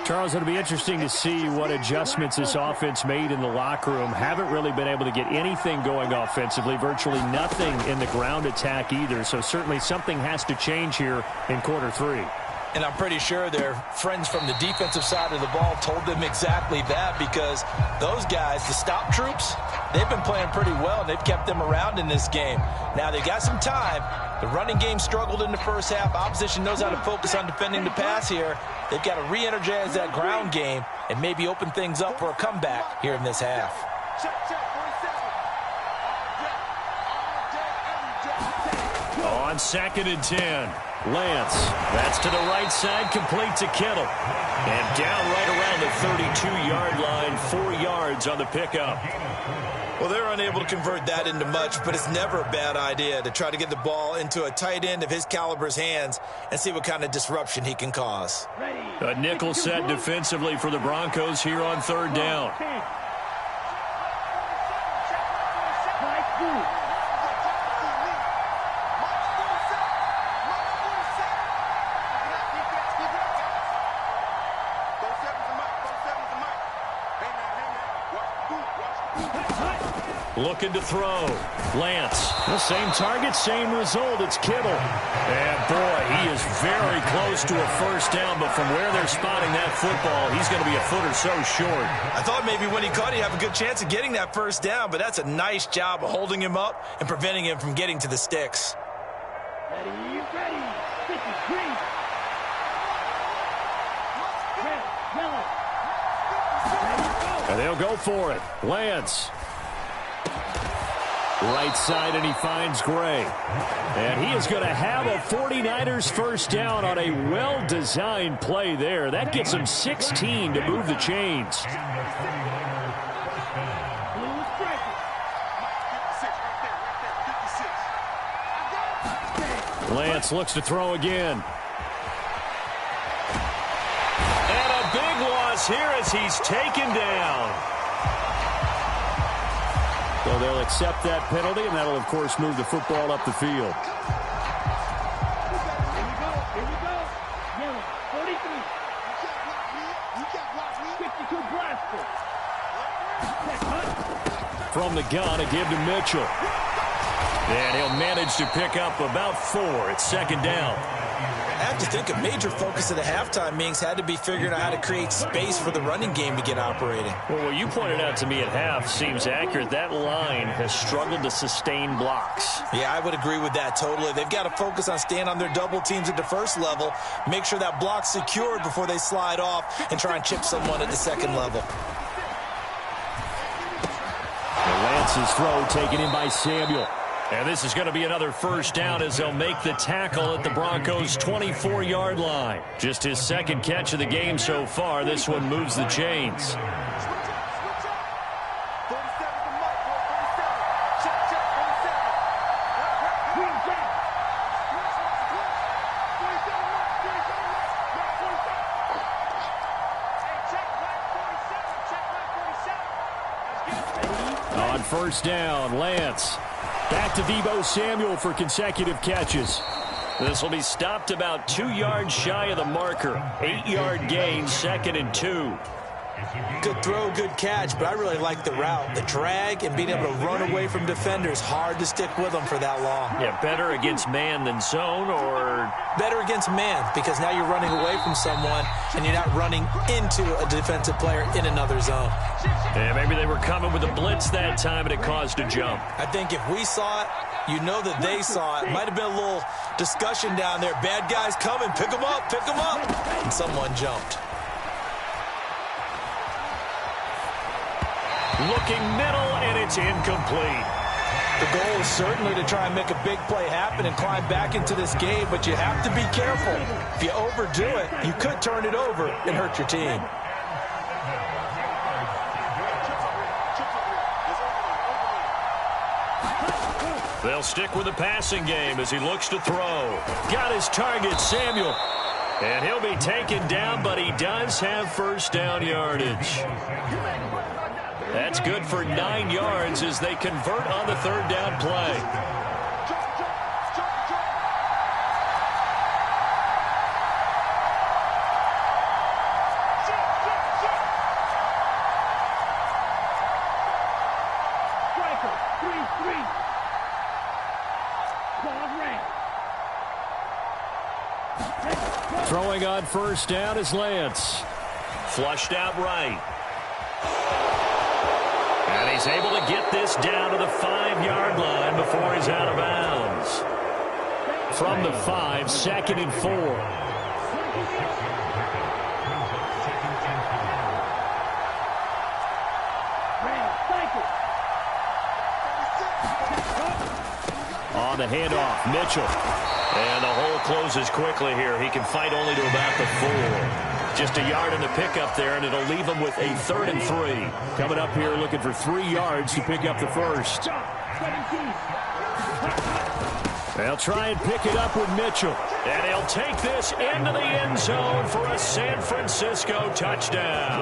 Charles, it'll be interesting to see what adjustments this offense made in the locker room. Haven't really been able to get anything going offensively, virtually nothing in the ground attack either. So certainly something has to change here in quarter 3. And I'm pretty sure their friends from the defensive side of the ball told them exactly that, because those guys, the stop troops, they've been playing pretty well. They've kept them around in this game. Now they got some time. The running game struggled in the first half. Opposition knows how to focus on defending the pass here. They've got to re-energize that ground game and maybe open things up for a comeback here in this half. On 2nd and 10. Lance, that's to the right side, complete to Kittle. And down right around the 32-yard line, 4 yards on the pickup. Well, they're unable to convert that into much, but it's never a bad idea to try to get the ball into a tight end of his caliber's hands and see what kind of disruption he can cause. A nickel set defensively for the Broncos here on 3rd down. Looking to throw. Lance. The same target, same result. It's Kittle. And, boy, he is very close to a first down, but from where they're spotting that football, he's going to be a foot or so short. I thought maybe when he caught it, he'd have a good chance of getting that first down, but that's a nice job of holding him up and preventing him from getting to the sticks. Ready. This is green. Red, yellow. And they'll go for it. Lance. Right side, and he finds Gray. And he is going to have a 49ers first down on a well-designed play there. That gets him 16 to move the chains. Lance looks to throw again. And a big loss here as he's taken down. So they'll accept that penalty, and that'll, of course, move the football up the field. Here we go. Yellow, 43. 52 Bradford. From the gun, a give to Mitchell. And he'll manage to pick up about 4. It's second down. I have to think a major focus of the halftime meetings had to be figuring out how to create space for the running game to get operating. Well, what you pointed out to me at half seems accurate. That line has struggled to sustain blocks. Yeah, I would agree with that totally. They've got to focus on staying on their double teams at the first level, make sure that block's secured before they slide off and try and chip someone at the second level. Lance's throw taken in by Samuel. And this is going to be another first down as they'll make the tackle at the Broncos' 24-yard line. Just his second catch of the game so far. This one moves the chains. On first down, Lance. Back to Deebo Samuel for consecutive catches. This will be stopped about 2 yards shy of the marker. 8-yard gain, 2nd and 2. Good throw, good catch, but I really like the route. The drag and being able to run away from defenders, hard to stick with them for that long. Yeah, better against man than zone, or? Better against man, because now you're running away from someone and you're not running into a defensive player in another zone. Yeah, maybe they were coming with a blitz that time and it caused a jump. I think if we saw it, you know that they saw it. Might have been a little discussion down there. Bad guys coming, pick them up, and someone jumped. Looking middle, and it's incomplete. The goal is certainly to try and make a big play happen and climb back into this game, but you have to be careful. If you overdo it, you could turn it over and hurt your team. They'll stick with the passing game as he looks to throw. Got his target, Samuel. And he'll be taken down, but he does have first down yardage. That's good for 9 yards as they convert on the third down play. Throwing on first down is Lance. Flushed out right. And he's able to get this down to the 5-yard line before he's out of bounds. From the 5, 2nd and 4. On the handoff, Mitchell. And the hole closes quickly here. He can fight only to about the 4. Just a yard in the pickup there, and it'll leave him with a 3rd and 3. Coming up here looking for 3 yards to pick up the first. They'll try and pick it up with Mitchell. And he'll take this into the end zone for a San Francisco touchdown.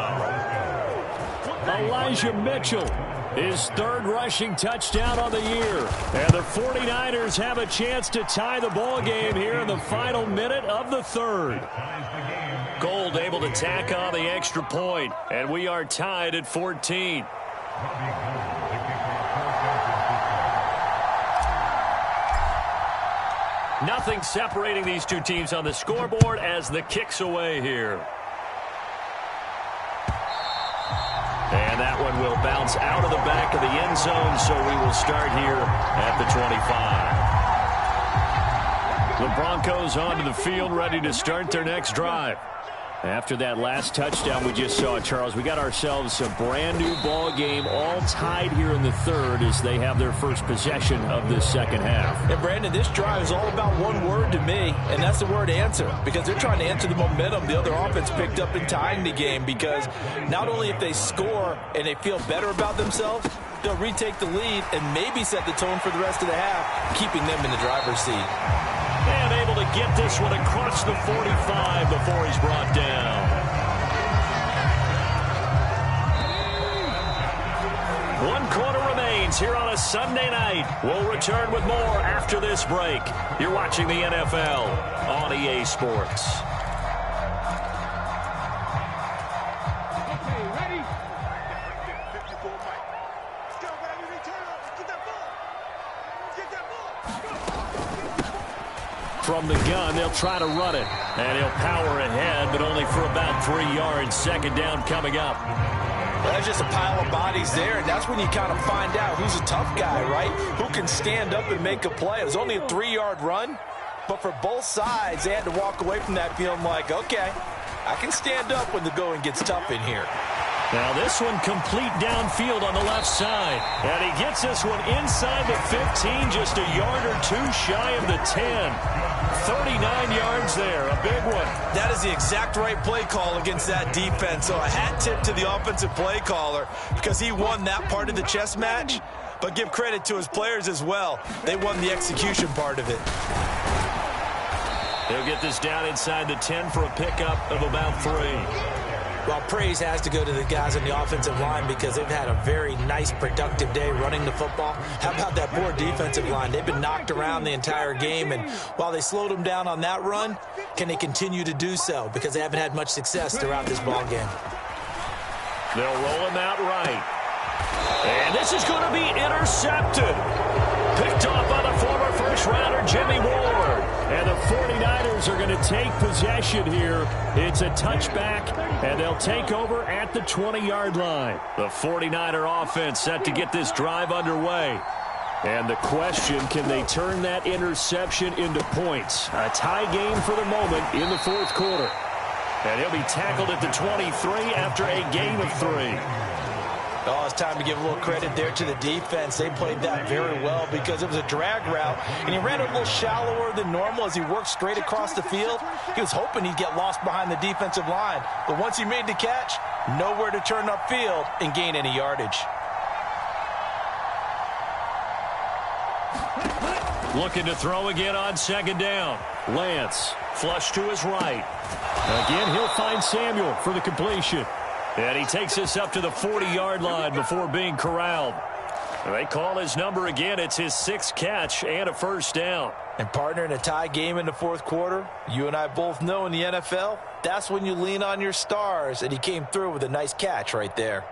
Elijah Mitchell, his 3rd rushing touchdown on the year. And the 49ers have a chance to tie the ball game here in the final minute of the 3rd. Gold able to tack on the extra point, and we are tied at 14. Nothing separating these two teams on the scoreboard as the kick's away here. And that one will bounce out of the back of the end zone, so we will start here at the 25. The Broncos onto the field, ready to start their next drive. After that last touchdown we just saw, Charles, we got ourselves a brand new ball game, all tied here in the third as they have their first possession of this second half. And Brandon, this drive is all about one word to me, and that's the word answer, because they're trying to answer the momentum the other offense picked up in tying the game, because not only if they score and they feel better about themselves, they'll retake the lead and maybe set the tone for the rest of the half, keeping them in the driver's seat. And able to get this one across the 45 before he's brought down. 1 quarter remains here on a Sunday night. We'll return with more after this break. You're watching the NFL on EA Sports. From the gun, they'll try to run it. And he'll power ahead, but only for about 3 yards. Second down coming up. Well, that's just a pile of bodies there, and that's when you kind of find out who's a tough guy, right? Who can stand up and make a play. It was only a 3-yard run, but for both sides, they had to walk away from that feeling like, okay, I can stand up when the going gets tough in here. Now this one complete downfield on the left side. And he gets this one inside the 15, just a yard or two shy of the 10. 39 yards there, a big one. That is the exact right play call against that defense. So a hat tip to the offensive play caller because he won that part of the chess match. But give credit to his players as well. They won the execution part of it. They'll get this down inside the 10 for a pickup of about 3. Well, praise has to go to the guys on the offensive line because they've had a very nice, productive day running the football. How about that poor defensive line? They've been knocked around the entire game, and while they slowed them down on that run, can they continue to do so? Because they haven't had much success throughout this ball game. They'll roll him out right. And this is going to be intercepted. Picked off by the former first-rounder Jimmy Ward. And the 49ers are going to take possession here. It's a touchback, and they'll take over at the 20-yard line. The 49er offense set to get this drive underway. And the question, can they turn that interception into points? A tie game for the moment in the fourth quarter. And he'll be tackled at the 23 after a gain of 3. Oh, it's time to give a little credit there to the defense. They played that very well because it was a drag route, and he ran a little shallower than normal as he worked straight across the field. He was hoping he'd get lost behind the defensive line, but once he made the catch, nowhere to turn upfield and gain any yardage. Looking to throw again on second down. Lance, flush to his right. Again, he'll find Samuel for the completion. And he takes this up to the 40-yard line before being corralled. They call his number again. It's his 6th catch and a first down. And partner, in a tie game in the fourth quarter, you and I both know in the NFL, that's when you lean on your stars. And he came through with a nice catch right there.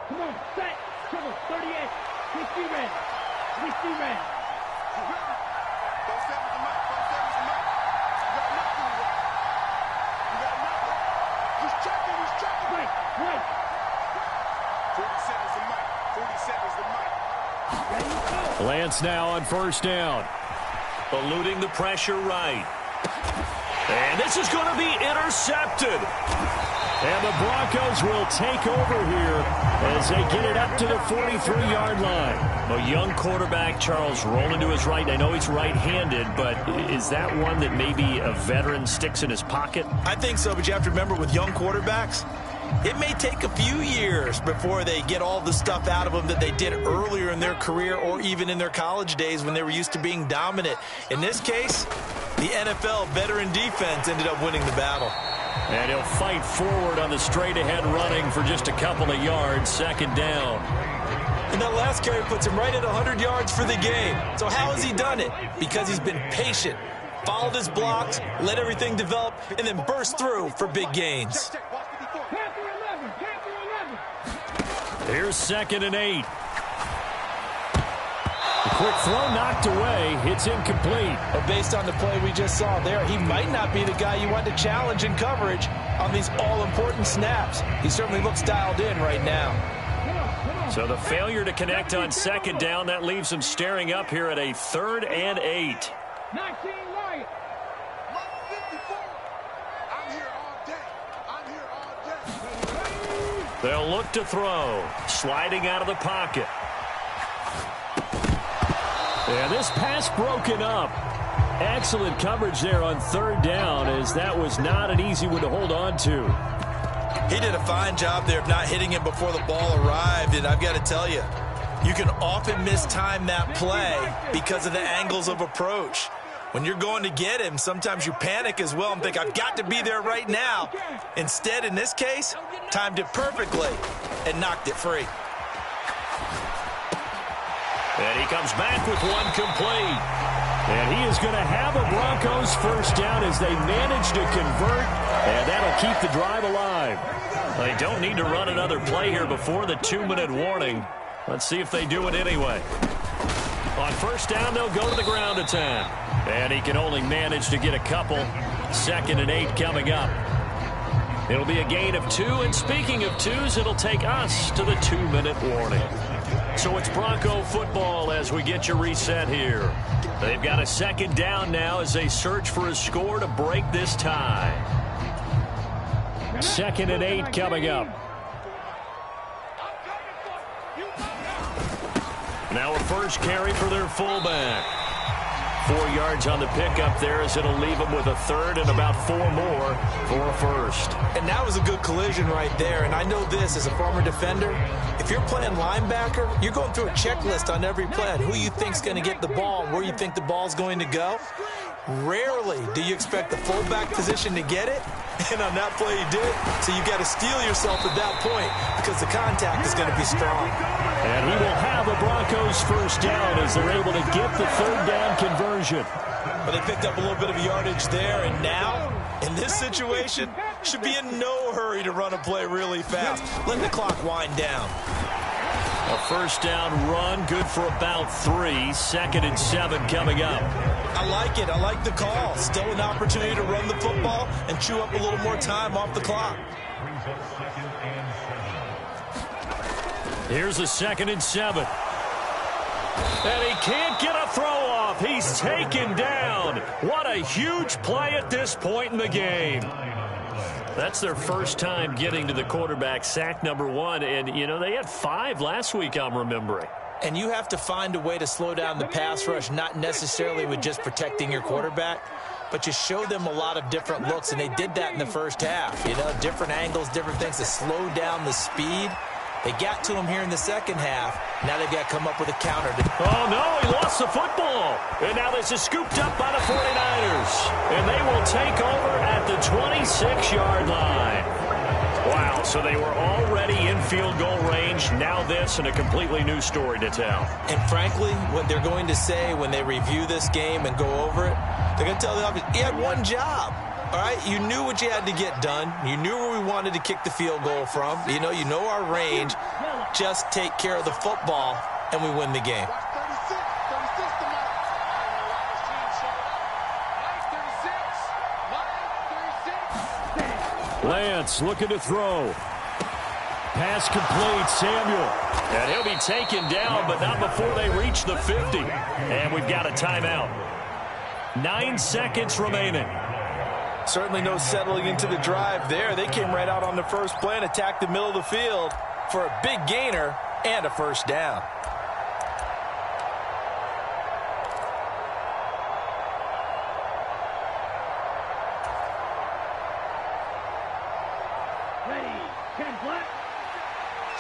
Come on, set, trouble, 38, 60 red, 60 red. Lance now on first down. Eluding the pressure right. And this is going to be intercepted. And the Broncos will take over here as they get it up to the 43-yard line. A young quarterback, Charles, rolling to his right. I know he's right-handed, but is that one that maybe a veteran sticks in his pocket? I think so, but you have to remember with young quarterbacks, it may take a few years before they get all the stuff out of them that they did earlier in their career or even in their college days when they were used to being dominant. In this case, the NFL veteran defense ended up winning the battle. And he'll fight forward on the straight-ahead running for just a couple of yards, second down. And that last carry puts him right at 100 yards for the game. So how has he done it? Because he's been patient, followed his blocks, let everything develop, and then burst through for big gains. Here's 2nd and 8. The quick throw knocked away. It's incomplete. But based on the play we just saw there, he might not be the guy you want to challenge in coverage on these all-important snaps. He certainly looks dialed in right now. So the failure to connect on second down, that leaves them staring up here at a 3rd and 8. 19 right. 54. I'm here all day. I'm here all day. They'll look to throw. Sliding out of the pocket. And this pass broken up. Excellent coverage there on 3rd down, as that was not an easy one to hold on to. He did a fine job there of not hitting him before the ball arrived, and I've got to tell you, you can often mistime that play because of the angles of approach. When you're going to get him, sometimes you panic as well and think, I've got to be there right now. Instead, in this case, timed it perfectly and knocked it free. And he comes back with one complete. And he is going to have a Broncos first down as they manage to convert, and that'll keep the drive alive. They don't need to run another play here before the 2-minute warning. Let's see if they do it anyway. On first down, they'll go to the ground attack. And he can only manage to get a couple. 2nd and 8 coming up. It'll be a gain of 2, and speaking of 2s, it'll take us to the 2-minute warning. So it's Bronco football as we get you reset here. They've got a 2nd down now as they search for a score to break this tie. 2nd and 8 coming up. Now a first carry for their fullback. 4 yards on the pickup there, as it'll leave them with a 3rd and about 4 more for a first. And that was a good collision right there. And I know this as a former defender. If you're playing linebacker, you're going through a checklist on every play on who you think's going to get the ball and where you think the ball's going to go. Rarely do you expect the fullback position to get it. And on that play, he did. So you got to steel yourself at that point because the contact is going to be strong. And he will have a Broncos first down as they're able to get the 3rd down conversion. But they picked up a little bit of yardage there, and now, in this situation, should be in no hurry to run a play really fast. Let the clock wind down. A first down run, good for about 3. 2nd and 7 coming up. I like it. I like the call. Still an opportunity to run the football and chew up a little more time off the clock. Here's a 2nd and 7. And he can't get a throw off. He's taken down. What a huge play at this point in the game. That's their first time getting to the quarterback, sack number 1. And, you know, they had 5 last week, I'm remembering. And you have to find a way to slow down the pass rush, not necessarily with just protecting your quarterback, but you show them a lot of different looks, and they did that in the first half. You know, different angles, different things to slow down the speed. They got to him here in the second half. Now they've got to come up with a counter. Oh, no, he lost the football. And now this is scooped up by the 49ers. And they will take over at the 26-yard line. Wow, so they were already in field goal range. Now this, and a completely new story to tell. And frankly, what they're going to say when they review this game and go over it, they're going to tell the offense, he had one job. All right, you knew what you had to get done. You knew where we wanted to kick the field goal from. You know our range. Just take care of the football, and we win the game. Lance looking to throw. Pass complete, Samuel. And he'll be taken down, but not before they reach the 50. And we've got a timeout. 9 seconds remaining. Certainly no settling into the drive there. They came right out on the first play and attacked the middle of the field for a big gainer and a first down. Ready, 10 black.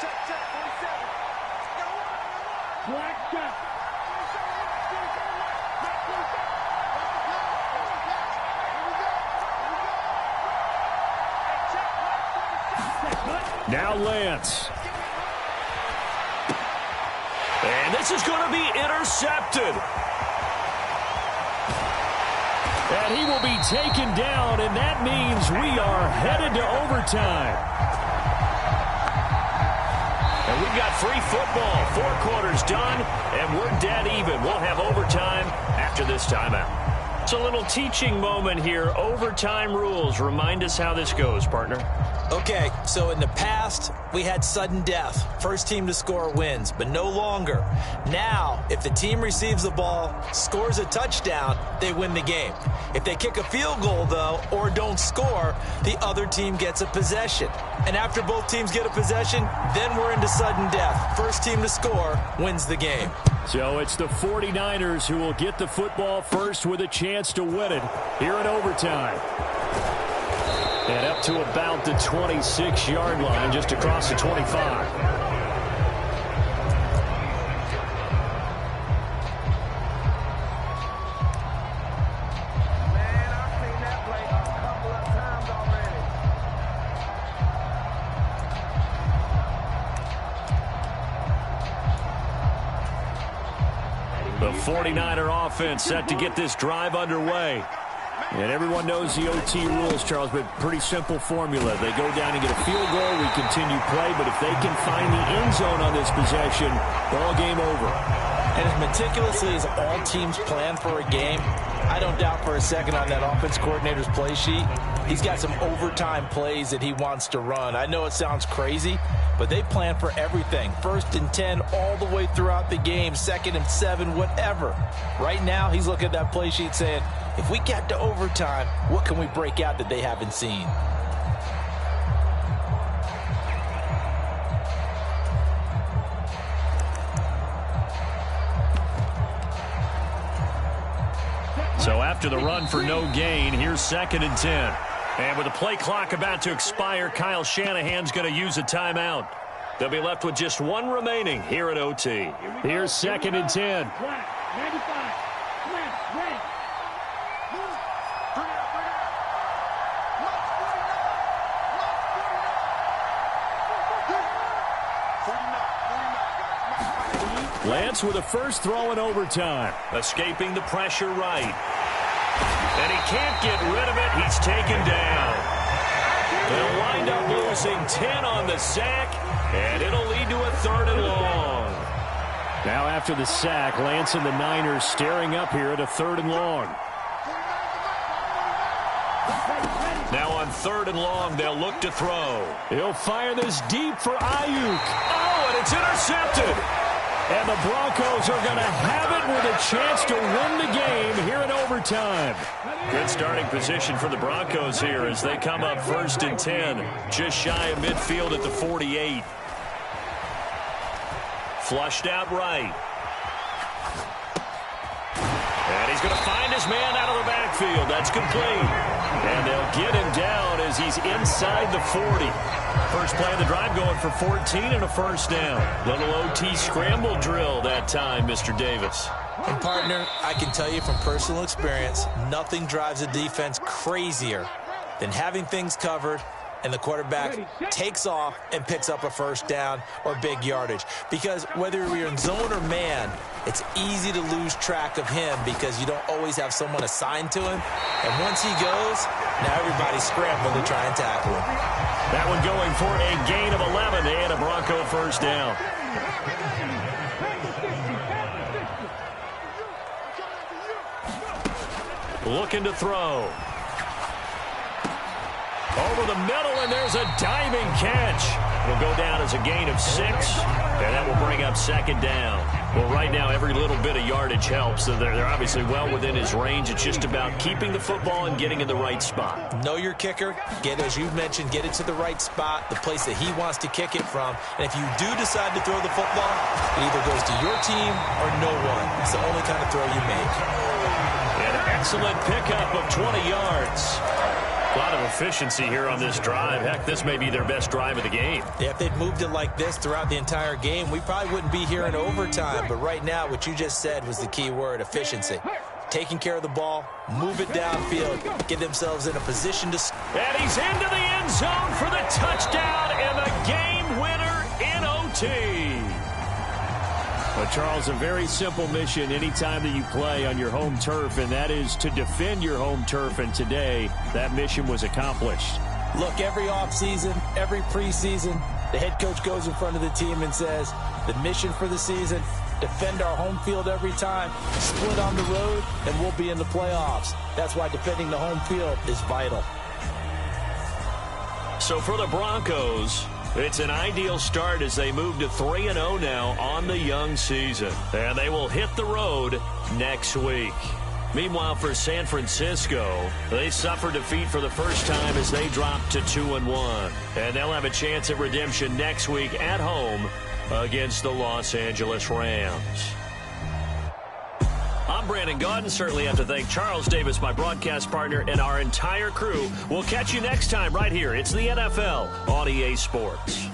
Check, 47. Black shot. Now Lance. And this is going to be intercepted. And he will be taken down, and that means we are headed to overtime. And we've got free football. 4 quarters done, and we're dead even. We'll have overtime after this timeout. It's a little teaching moment here. Overtime rules. Remind us how this goes, partner. Okay, so in the past, we had sudden death. First team to score wins, but no longer. Now, if the team receives the ball, scores a touchdown, they win the game. If they kick a field goal, though, or don't score, the other team gets a possession. And after both teams get a possession, then we're into sudden death. First team to score wins the game. So it's the 49ers who will get the football first with a chance to win it here in overtime. And up to about the 26-yard line, just across the 25. The 49er offense set to get this drive underway. And everyone knows the OT rules, Charles, but pretty simple formula. They go down and get a field goal, we continue play, but if they can find the end zone on this possession, ball game over. And as meticulously as all teams plan for a game, I don't doubt for a second on that offense coordinator's play sheet, he's got some overtime plays that he wants to run. I know it sounds crazy, but they plan for everything. 1st and 10 all the way throughout the game, 2nd and 7, whatever. Right now, he's looking at that play sheet saying, if we get to overtime, what can we break out that they haven't seen? So after the run for no gain, here's 2nd and 10. And with the play clock about to expire, Kyle Shanahan's going to use a timeout. They'll be left with just one remaining here at OT. Here's 2nd and 10. 95. Red. Lance with a first throw in overtime. Escaping the pressure right. And he can't get rid of it. He's taken down. They'll wind up losing 10 on the sack, and it'll lead to a 3rd and long. Now after the sack, Lance and the Niners staring up here at a 3rd and long. Now on 3rd and long, they'll look to throw. He'll fire this deep for Ayuk. Oh, and it's intercepted. And the Broncos are going to have it with a chance to win the game here in overtime. Good starting position for the Broncos here as they come up 1st and 10, just shy of midfield at the 48. Flushed out right. And he's going to find his man out of the backfield. That's complete. And they'll get him down as he's inside the 40. First play of the drive going for 14 and a first down. Little OT scramble drill that time, Mr. Davis. And partner, I can tell you from personal experience, nothing drives a defense crazier than having things covered and the quarterback takes off and picks up a first down or big yardage. Because whether you're in zone or man, it's easy to lose track of him because you don't always have someone assigned to him. And once he goes, now everybody's scrambling to try and tackle him. That one going for a gain of 11 and a Bronco first down. Looking to throw. Over the middle, and there's a diving catch. Will go down as a gain of 6, and that will bring up 2nd down. Well, right now, every little bit of yardage helps. So they're obviously well within his range. It's just about keeping the football and getting in the right spot. Know your kicker. Get, as you've mentioned, get it to the right spot, the place that he wants to kick it from. And if you do decide to throw the football, it either goes to your team or no one. It's the only kind of throw you make. An excellent pickup of 20 yards. A lot of efficiency here on this drive. Heck, this may be their best drive of the game. Yeah, if they'd moved it like this throughout the entire game, we probably wouldn't be here in overtime. But right now, what you just said was the key word, efficiency. Taking care of the ball, move it downfield, get themselves in a position to... And he's into the end zone for the touchdown and the game winner in OT. But, Charles, a very simple mission anytime that you play on your home turf, and that is to defend your home turf. And today, that mission was accomplished. Look, every offseason, every preseason, the head coach goes in front of the team and says, the mission for the season, defend our home field every time, split on the road, and we'll be in the playoffs. That's why defending the home field is vital. So for the Broncos, It's an ideal start as they move to 3-0 now on the young season. And they will hit the road next week. Meanwhile, for San Francisco, they suffered defeat for the first time as they dropped to 2-1. And they'll have a chance at redemption next week at home against the Los Angeles Rams. I'm Brandon Gaudin. Certainly have to thank Charles Davis, my broadcast partner, and our entire crew. We'll catch you next time right here. It's the NFL on EA Sports.